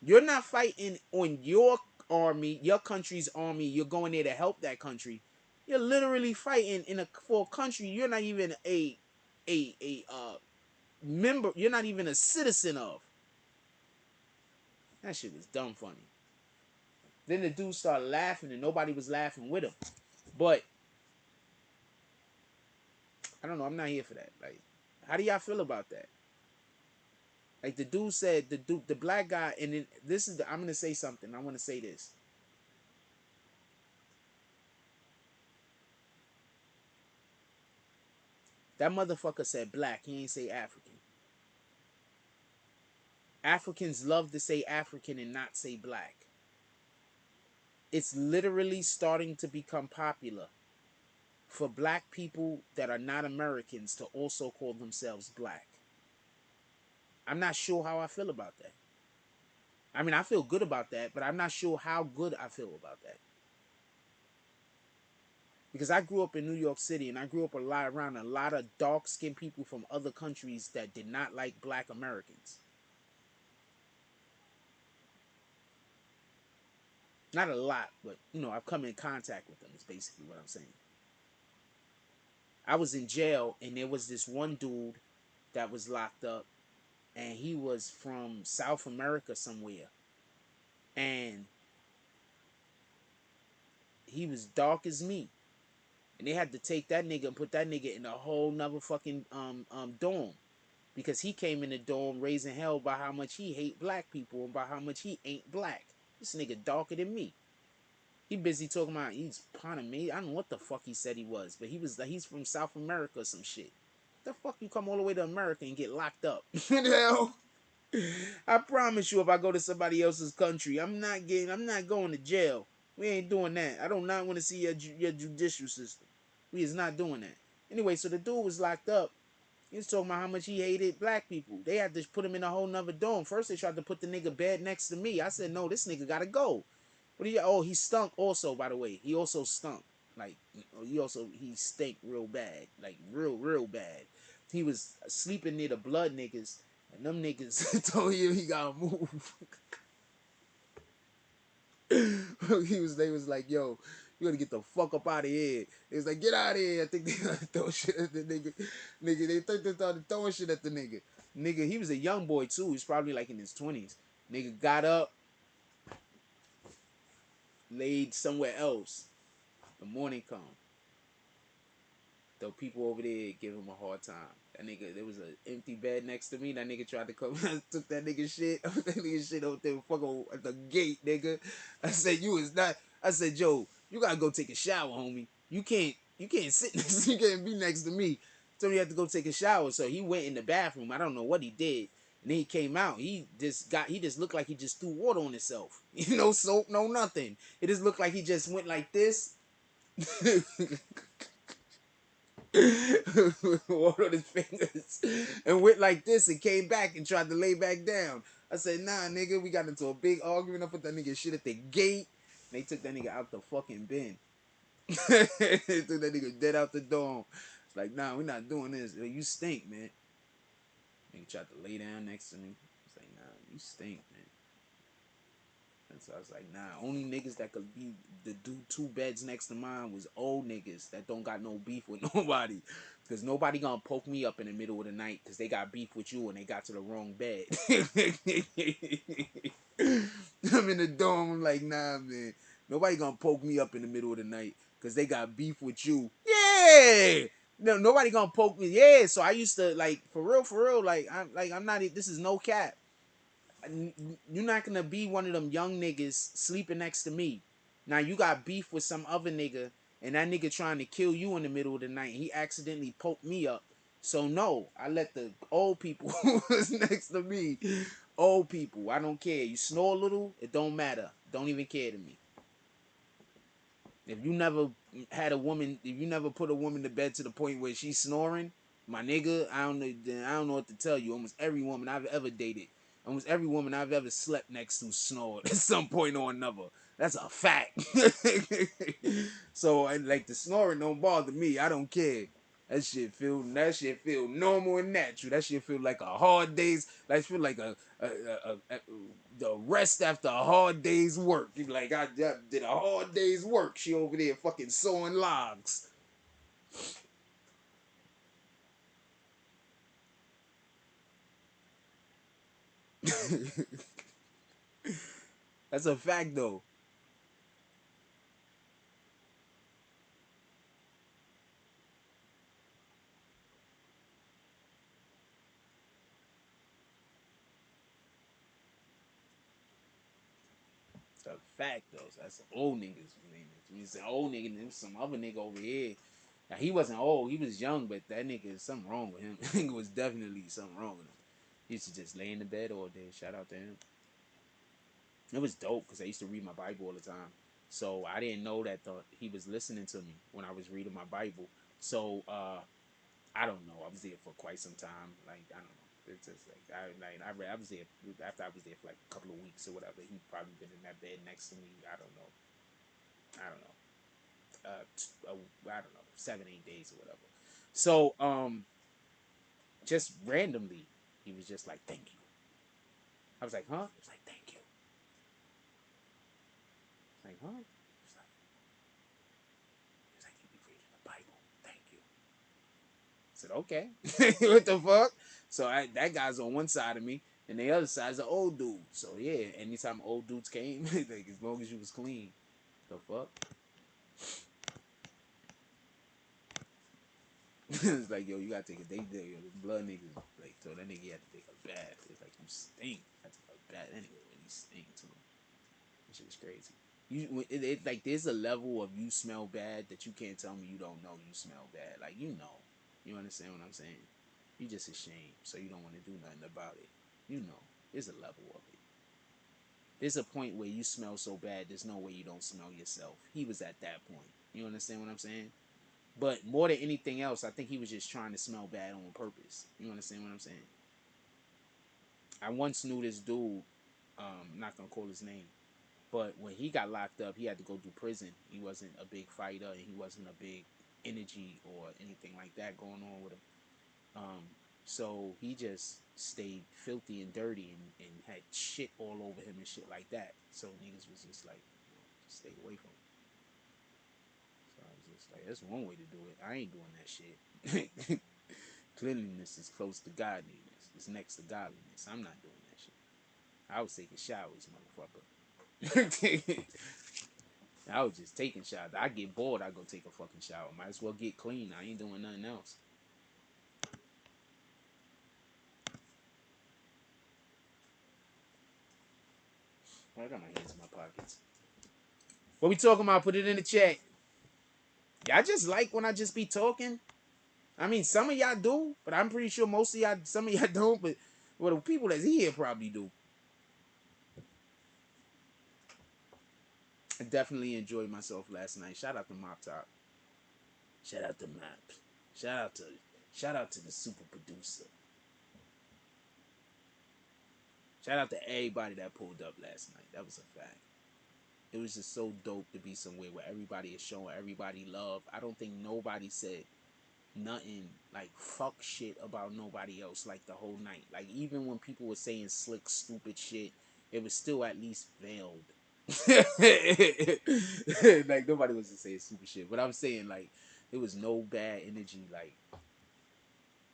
You're not fighting on your army, your country's army. You're going there to help that country. You're literally fighting for a country you're not even a member. You're not even a citizen of. That shit was dumb funny. Then the dude started laughing and nobody was laughing with him. But I don't know. I'm not here for that. Like, how do y'all feel about that? Like the dude said, the black guy, and then I'm gonna say something. I want to say this. That motherfucker said black. He ain't say African. Africans love to say African and not say black. It's literally starting to become popular for black people that are not Americans to also call themselves black. I'm not sure how I feel about that. I mean, I feel good about that, but I'm not sure how good I feel about that. Because I grew up in New York City and I grew up around a lot of dark-skinned people from other countries that did not like black Americans. Not a lot, but, I've come in contact with them is basically what I'm saying. I was in jail and there was this one dude that was locked up and he was from South America somewhere. And he was dark as me. And they had to take that nigga and put that nigga in a whole nother fucking dorm. because he came in the dorm raising hell by how much he hate black people and by how much he ain't black. This nigga darker than me. He busy talking about he's Panamanian. I don't know what the fuck he said he was, but he's from South America or some shit. The fuck you come all the way to America and get locked up? What the hell? I promise you, if I go to somebody else's country, I'm not going to jail. We ain't doing that. I don't not want to see your judicial system. We is not doing that. Anyway, so the dude was locked up. He was talking about how much he hated black people. They had to put him in a whole nother dome. First, they tried to put the nigga bed next to me. I said, no, this nigga gotta go. But he stunk also, by the way. He also stunk. Like, he stank real bad. Like, real bad. He was sleeping near the blood niggas, and them niggas told him he gotta move. They was like, yo, you gotta get the fuck up out of here. They was like, get out of here. I think they throw shit at the nigga. They started throwing shit at the nigga. Nigga, he was a young boy too. He was probably like in his 20s. Nigga got up, laid somewhere else. The morning come. The people over there give him a hard time. That nigga, there was an empty bed next to me. That nigga tried to come. I took that nigga shit. That nigga shit out there fucking at the gate, nigga. I said, you is not. I said, Joe, you gotta go take a shower, homie. You can't sit next. You can't be next to me. So he had to go take a shower. So he went in the bathroom. I don't know what he did. And then he came out. He just looked like he just threw water on himself. No soap, no nothing. It just looked like he just went like this. Water on his fingers and went like this and came back and tried to lay back down. I said, nah, nigga, we got into a big argument. I put that nigga shit at the gate. And they took that nigga out the fucking bin. They took that nigga dead out the dorm. It's like, nah, we're not doing this. You stink, man. Nigga tried to lay down next to me. It's like, nah, you stink, man. And so I was like, nah, only niggas that could be the do 2 beds next to mine was old niggas that don't got no beef with nobody. Because nobody gonna poke me up in the middle of the night because they got beef with you and they got to the wrong bed. I'm in the dorm, I'm like, nah, man. Nobody gonna poke me up in the middle of the night because they got beef with you. Yeah! No, nobody gonna poke me. Yeah, so I used to, like, for real, like, I'm not, this is no cap. You're not gonna be one of them young niggas sleeping next to me. Now you got beef with some other nigga, and that nigga trying to kill you in the middle of the night. And he accidentally poked me up. So no, I let the old people who was next to me. Old people, I don't care. You snore a little, it don't matter. Don't even care to me. If you never had a woman, if you never put a woman to bed to the point where she's snoring, my nigga, I don't know what to tell you. Almost every woman I've ever dated, almost every woman I've ever slept next to snored at some point or another. That's a fact. So, like, the snoring don't bother me. I don't care. That shit feel normal and natural. That shit feel like a hard day's. That feel like the rest after a hard day's work. You like, I did a hard day's work. She over there fucking sawing logs. That's a fact though. It's a fact though. So that's old niggas. When you say old nigga, there's some other nigga over here. Now he wasn't old. He was young, but that nigga, something wrong with him. I think it was definitely something wrong with him. He used to just lay in the bed all day. Shout out to him. It was dope because I used to read my Bible all the time. So I didn't know that he was listening to me when I was reading my Bible. So I don't know. I was there for quite some time. Like, I don't know. It's just like I was there after I was there for like a couple of weeks or whatever. He probably been in that bed next to me. I don't know. I don't know. I don't know. 7-8 days or whatever. So just randomly, he was just like, "Thank you." I was like, "Huh?" He was like, "Thank you." I was like, "Huh?" He was like, "You be reading the Bible. Thank you." I said, "Okay." What the fuck? So that guy's on one side of me, and the other side's an old dude. So yeah, anytime old dudes came, like, as long as you was clean, the fuck. It's like, yo, you gotta take a day. Yo, the blood niggas like told that nigga he had to take a bath. It's like, you stink. I took a bath. That nigga really stink too. That shit was crazy. Like there's a level of you smell bad that you can't tell me you don't know you smell bad. Like you know. You understand what I'm saying? You just ashamed, so you don't want to do nothing about it. You know. There's a level of it. There's a point where you smell so bad, there's no way you don't smell yourself. He was at that point. You understand what I'm saying? But more than anything else, I think he was just trying to smell bad on purpose. You understand what I'm saying? I once knew this dude, not gonna call his name, but when he got locked up, he had to go to prison. He wasn't a big fighter, and he wasn't a big energy or anything like that going on with him. So he just stayed filthy and dirty and had shit all over him and shit like that. So niggas was just like, just stay away from him. So I was just like, that's one way to do it. I ain't doing that shit. Cleanliness is close to godliness. It's next to godliness. I'm not doing that shit. I was taking showers, motherfucker. I was just taking showers. I get bored, I go take a fucking shower. Might as well get clean. I ain't doing nothing else. I got my hands in my pockets. What we talking about? Put it in the chat. Y'all just like when I just be talking? I mean, some of y'all do, but I'm pretty sure most of y'all, some of y'all don't, but well, the people that's here probably do. I definitely enjoyed myself last night. Shout out to Mop Top. Shout out to Map. Shout out to the super producer. Shout out to everybody that pulled up last night. That was a fact. It was just so dope to be somewhere where everybody is showing everybody love. I don't think nobody said nothing like fuck shit about nobody else like the whole night. Like even when people were saying slick, stupid shit, it was still at least veiled. Like nobody was to say stupid shit, but I'm saying like there was no bad energy. Like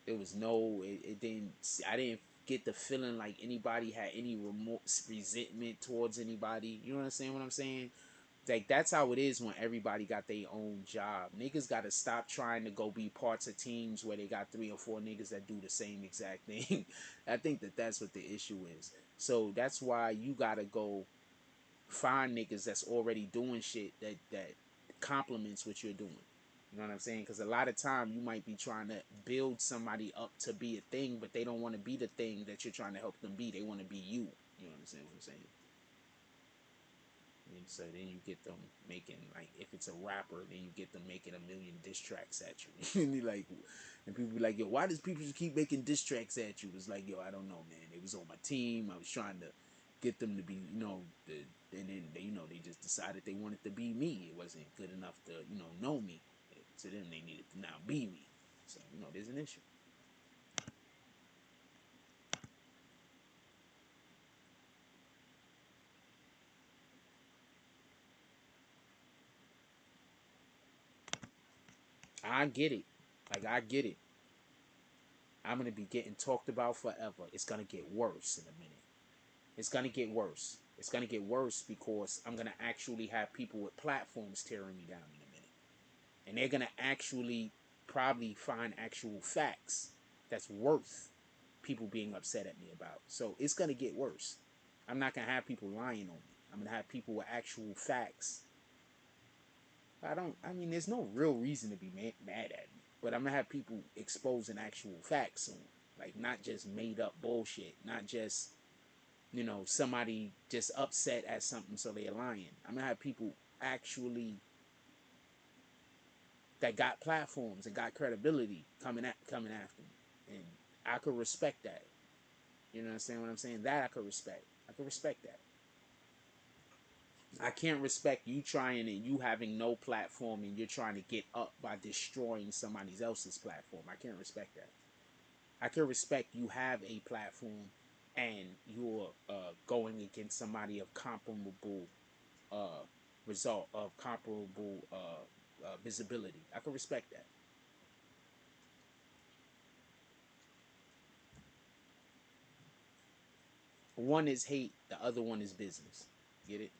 there was no, it didn't. I didn't get the feeling like anybody had any remorse, resentment towards anybody. You understand what I'm saying? Like that's how it is when everybody got their own job. Niggas gotta stop trying to go be parts of teams where they got 3 or 4 niggas that do the same exact thing. I think that that's what the issue is. So that's why you gotta go find niggas that's already doing shit that complements what you're doing. You know what I'm saying? Because a lot of time you might be trying to build somebody up to be a thing, but they don't want to be the thing that you're trying to help them be. They want to be you. You understand what I'm saying? And so then you get them making, like, if it's a rapper, then you get them making 1,000,000 diss tracks at you. And like, and people be like, yo, why does people just keep making diss tracks at you? It's like, yo, I don't know, man. They was on my team. I was trying to get them to be, and then they, they just decided they wanted to be me. It wasn't good enough to, know me. To them, they needed to now be me. So, there's an issue. I get it. Like, I get it. I'm going to be getting talked about forever. It's going to get worse in a minute. It's going to get worse. It's going to get worse because I'm going to actually have people with platforms tearing me down in a minute. And they're going to actually probably find actual facts that's worth people being upset at me about. So it's going to get worse. I'm not going to have people lying on me. I'm going to have people with actual facts. There's no real reason to be mad at me. But I'm going to have people exposing actual facts soon. Like, not just made up bullshit. Not just, somebody just upset at something so they're lying. I'm going to have people actually that got platforms and got credibility coming after me. And I could respect that. You understand what I'm saying? That I could respect. I could respect that. I can't respect you trying and you having no platform and you're trying to get up by destroying somebody else's platform. I can't respect that. I can respect you have a platform and you're going against somebody of comparable result, of comparable visibility. I can respect that. One is hate, the other one is business. Get it?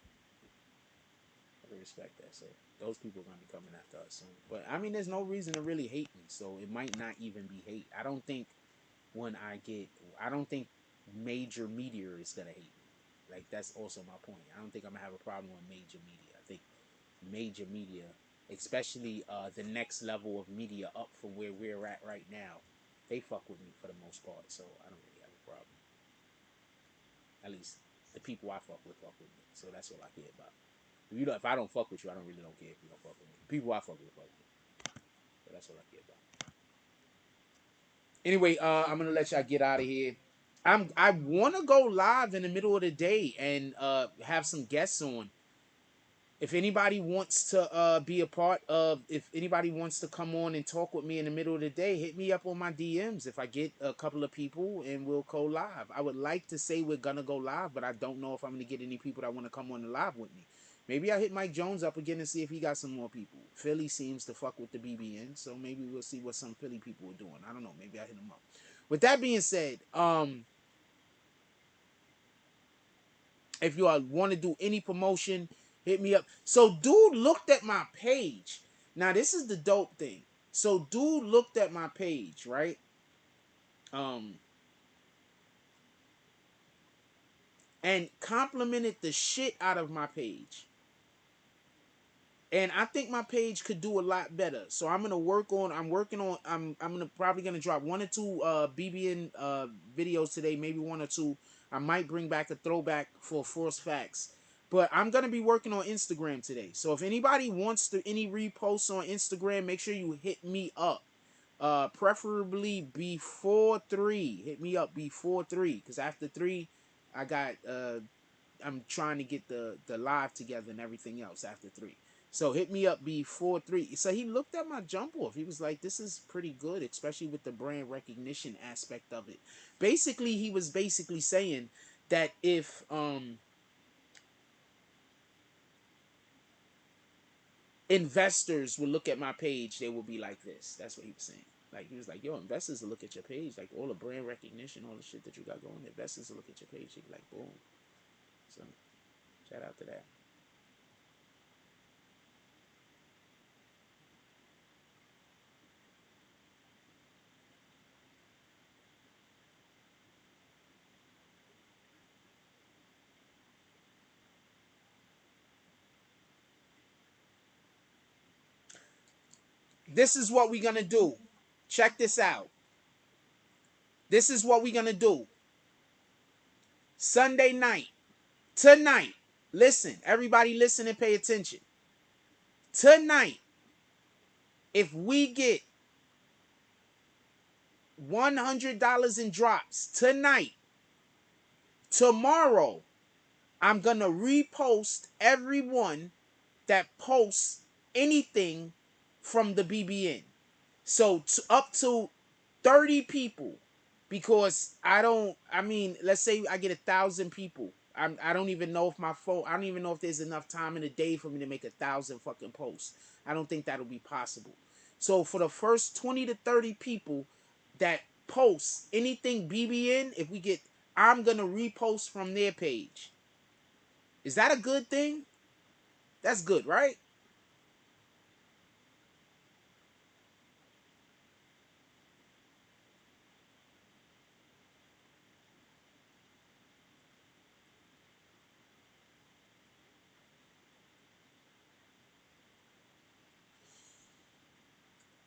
can respect that. So those people are gonna be coming after us soon. But I mean, there's no reason to really hate me. So it might not even be hate. I don't think major media is gonna hate me. Like that's also my point. I don't think I'm gonna have a problem with major media. I think major media, especially the next level of media up from where we're at right now, they fuck with me for the most part. So I don't really have a problem. At least the people I fuck with me. So that's all I care about. If I don't fuck with you, I really don't care if you don't fuck with me. The people I fuck with me. So that's all I care about. Anyway, I'm gonna let y'all get out of here. I wanna go live in the middle of the day and have some guests on. If anybody wants to be a part of, if anybody wants to come on and talk with me in the middle of the day, hit me up on my DMs. If I get a couple of people and we'll go live. I would like to say we're gonna go live, but I don't know if I'm gonna get any people that want to come on the live with me. Maybe I hit Mike Jones up again and see if he got some more people. Philly seems to fuck with the BBN, so maybe we'll see what some Philly people are doing. I don't know. Maybe I hit them up. With that being said, if you all want to do any promotion, hit me up. So dude looked at my page. Now this is the dope thing. So dude looked at my page, right? And complimented the shit out of my page. And I think my page could do a lot better. So I'm gonna I'm gonna probably gonna drop 1 or 2 BBN videos today, maybe 1 or 2. I might bring back a throwback for Force Facts. But I'm gonna be working on Instagram today. So if anybody wants any reposts on Instagram, make sure you hit me up. Preferably before 3. Hit me up before 3. Because after 3, I got I'm trying to get the live together and everything else after 3. So hit me up before 3. So he looked at my jump off. He was like, this is pretty good, especially with the brand recognition aspect of it. Basically, he was basically saying that if investors would look at my page, they would be like this. That's what he was saying. Like he was like, yo, investors will look at your page, like all the brand recognition, all the shit that you got going. Investors will look at your page, they be like, boom. So shout out to that. This is what we're gonna do. Check this out. This is what we're gonna do. Sunday night, tonight. Listen, everybody listen and pay attention. Tonight, if we get $100 in drops tonight, tomorrow, I'm gonna repost everyone that posts anything from the BBN. So up to 30 people, because let's say I get 1,000 people. I don't even know if I don't even know if there's enough time in a day for me to make 1,000 fucking posts. I don't think that'll be possible. So for the first 20 to 30 people that post anything BBN, I'm gonna repost from their page. Is that a good thing? That's good, right?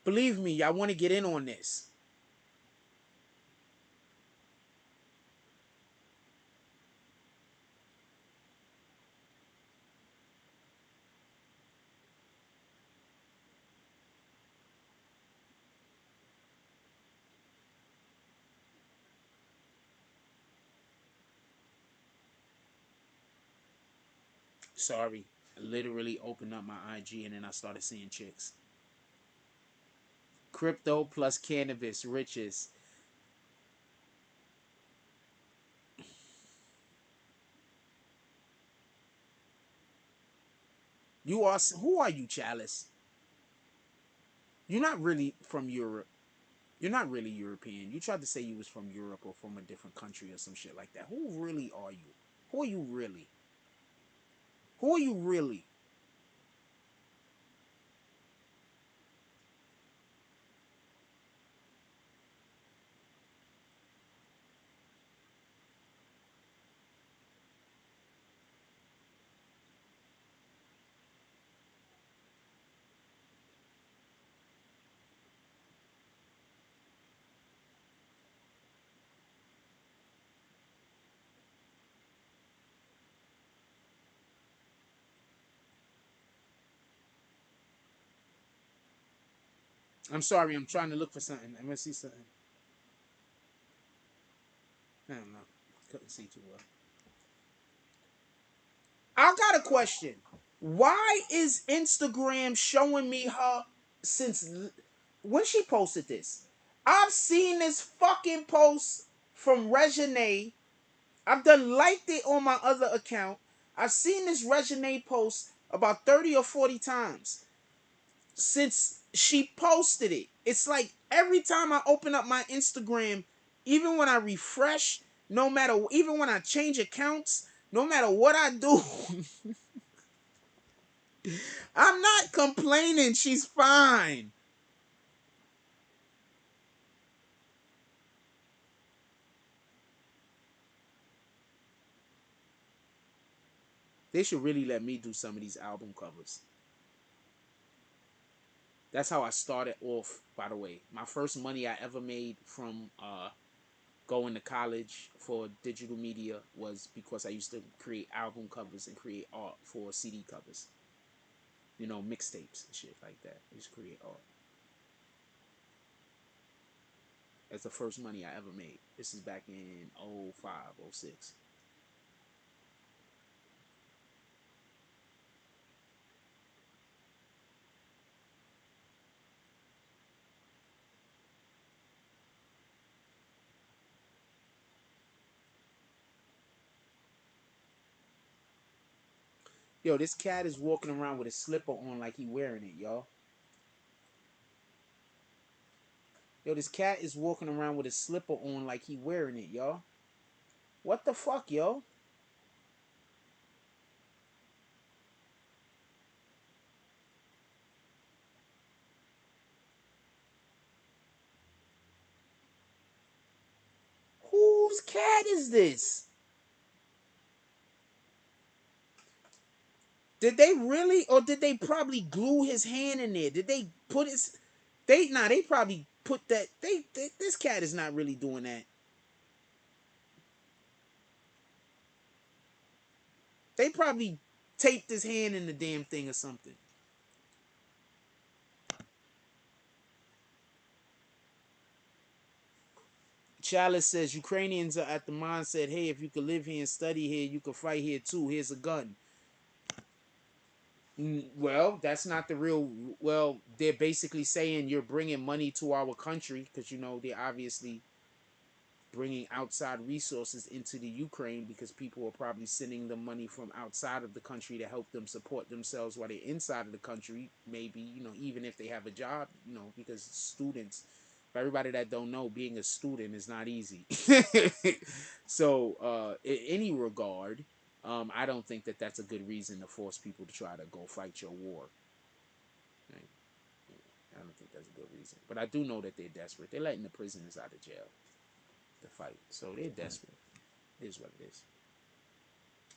Believe me, I want to get in on this. Sorry. I literally opened up my IG and then I started seeing chicks. Crypto plus cannabis riches. Who are you, Chalice? You're not really from Europe. You're not really European. You tried to say you was from Europe or from a different country or some shit like that. Who really are you? Who are you really? Who are you really? I'm sorry, I'm trying to look for something. I'm gonna see something. I don't know. Couldn't see too well. I got a question. Why is Instagram showing me her since when she posted this? I've seen this fucking post from Regine. I've done liked it on my other account. I've seen this Regine post about 30 or 40 times since she posted it. It's like every time I open up my Instagram, even when I refresh, no matter, even when I change accounts, no matter what I do, I'm not complaining. She's fine. They should really let me do some of these album covers. That's how I started off, by the way. My first money I ever made from going to college for digital media was because I used to create album covers and create art for CD covers. You know, mixtapes and shit like that. I used to create art. That's the first money I ever made. This is back in '05, '06. Yo, this cat is walking around with a slipper on like he wearing it, y'all. Yo, this cat is walking around with a slipper on like he wearing it, y'all. What the fuck, yo? Whose cat is this? Did they really, or did they probably glue his hand in there? Did they put his? They probably put that. This cat is not really doing that. They probably taped his hand in the damn thing or something. Chalice says Ukrainians are at the mindset, hey, if you could live here and study here, you could fight here too. Here's a gun. Well, that's not the real. Well, they're basically saying you're bringing money to our country because you know they're obviously bringing outside resources into the Ukraine because people are probably sending them money from outside of the country to help them support themselves while they're inside of the country. Maybe, you know, even if they have a job, you know, because students, for everybody that don't know, being a student is not easy. So, in any regard, I don't think that that's a good reason to force people to try to go fight your war. Right? I don't think that's a good reason. But I do know that they're desperate. They're letting the prisoners out of jail to fight. So they're desperate. It is what it is.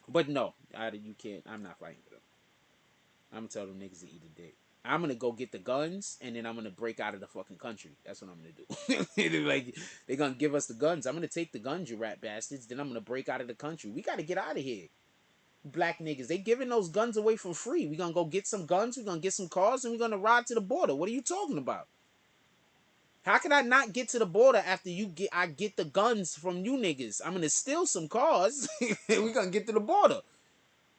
But no, you can't. I'm not fighting with them. I'm gonna tell them niggas to eat a dick. I'm gonna go get the guns and then I'm gonna break out of the fucking country. That's what I'm gonna do. Like they're gonna give us the guns. I'm gonna take the guns, you rat bastards. Then I'm gonna break out of the country. We gotta get out of here. Black niggas, they giving those guns away for free. We gonna go get some guns. We gonna get some cars and we gonna ride to the border. What are you talking about? How can I not get to the border after I get the guns from you niggas? I'm gonna steal some cars. We gonna get to the border.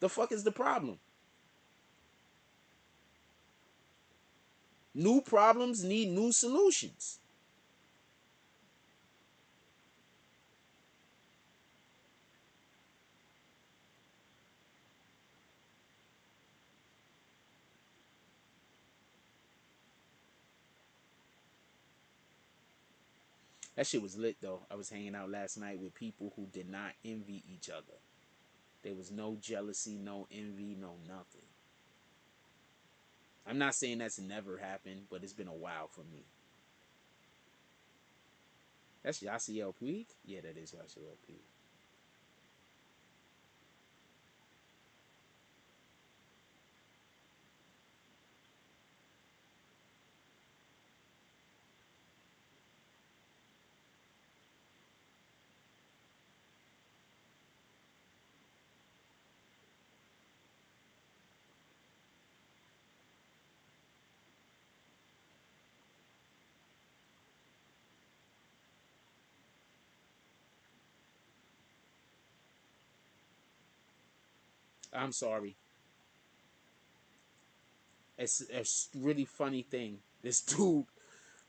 The fuck is the problem? New problems need new solutions. That shit was lit though. I was hanging out last night with people who did not envy each other. There was no jealousy, no envy, no nothing. I'm not saying that's never happened, but it's been a while for me. That's Yasiel Puig? Yeah, that is Yasiel Puig. I'm sorry. It's a really funny thing. This dude,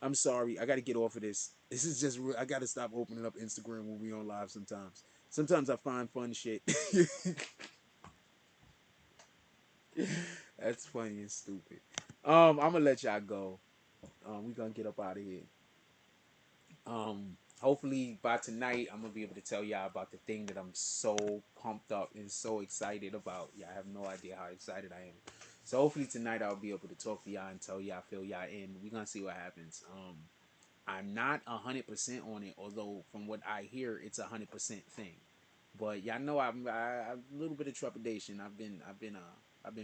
I'm sorry. I got to get off of this. This is just, I got to stop opening up Instagram when we on live sometimes. Sometimes I find fun shit. That's funny and stupid. I'm gonna let y'all go. We gonna get up out of here. Hopefully by tonight I'm gonna be able to tell y'all about the thing that I'm so pumped up and so excited about. Y'all have no idea how excited I am. So hopefully tonight I'll be able to talk to y'all and tell y'all, fill y'all in. We're gonna see what happens. I'm not 100% on it, although from what I hear, it's 100% thing. But y'all know I'm a little bit of trepidation. I've been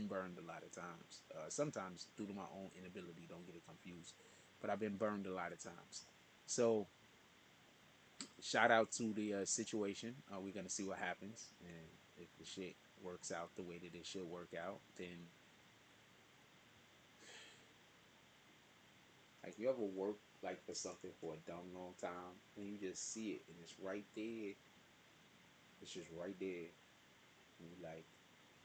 burned a lot of times. Sometimes due to my own inability, don't get it confused. But I've been burned a lot of times. So shout out to the situation. We're gonna see what happens, and if the shit works out the way that it should work out, then like you ever work like for something for a dumb long time, and you just see it, and it's right there. It's just right there, and you like,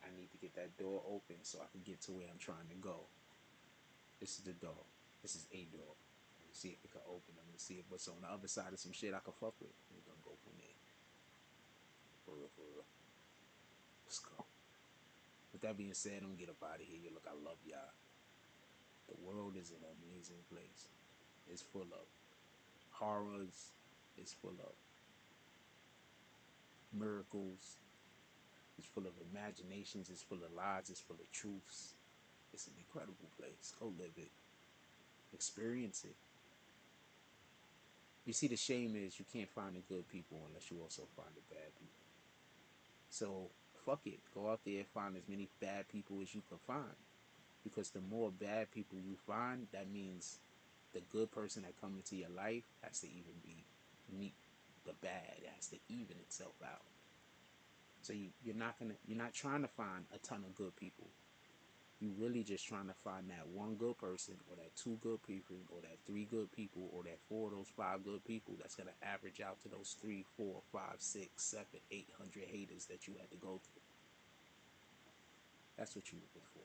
I need to get that door open so I can get to where I'm trying to go. This is the door. This is a door. Let me see if it can open. I'm gonna see if what's on the other side of some shit I can fuck with. We're gonna go from there. For real, for real. Let's go. With that being said, I'm gonna get up out of here. Look, I love y'all. The world is an amazing place. It's full of horrors. It's full of miracles. It's full of imaginations. It's full of lies. It's full of truths. It's an incredible place. Go live it. Experience it. You see, the shame is you can't find the good people unless you also find the bad people. So, fuck it. Go out there and find as many bad people as you can find. Because the more bad people you find, that means the good person that comes into your life has to even be meet the bad. It has to even itself out. So you're not trying to find a ton of good people. You really just trying to find that one good person, or that two good people, or that three good people, or that four of those five good people that's gonna average out to those 3, 4, 5, 6, 7, 800 haters that you had to go through. That's what you're looking for.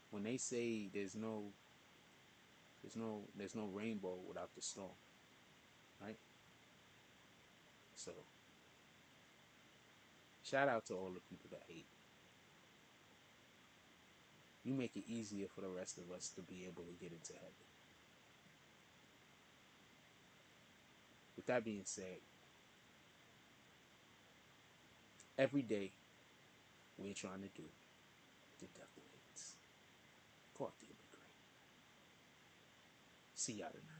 When they say there's no rainbow without the storm, right? So shout out to all the people that hate. You make it easier for the rest of us to be able to get into heaven. With that being said, every day we're trying to do the devil hates. Go out there and be great. See y'all tonight.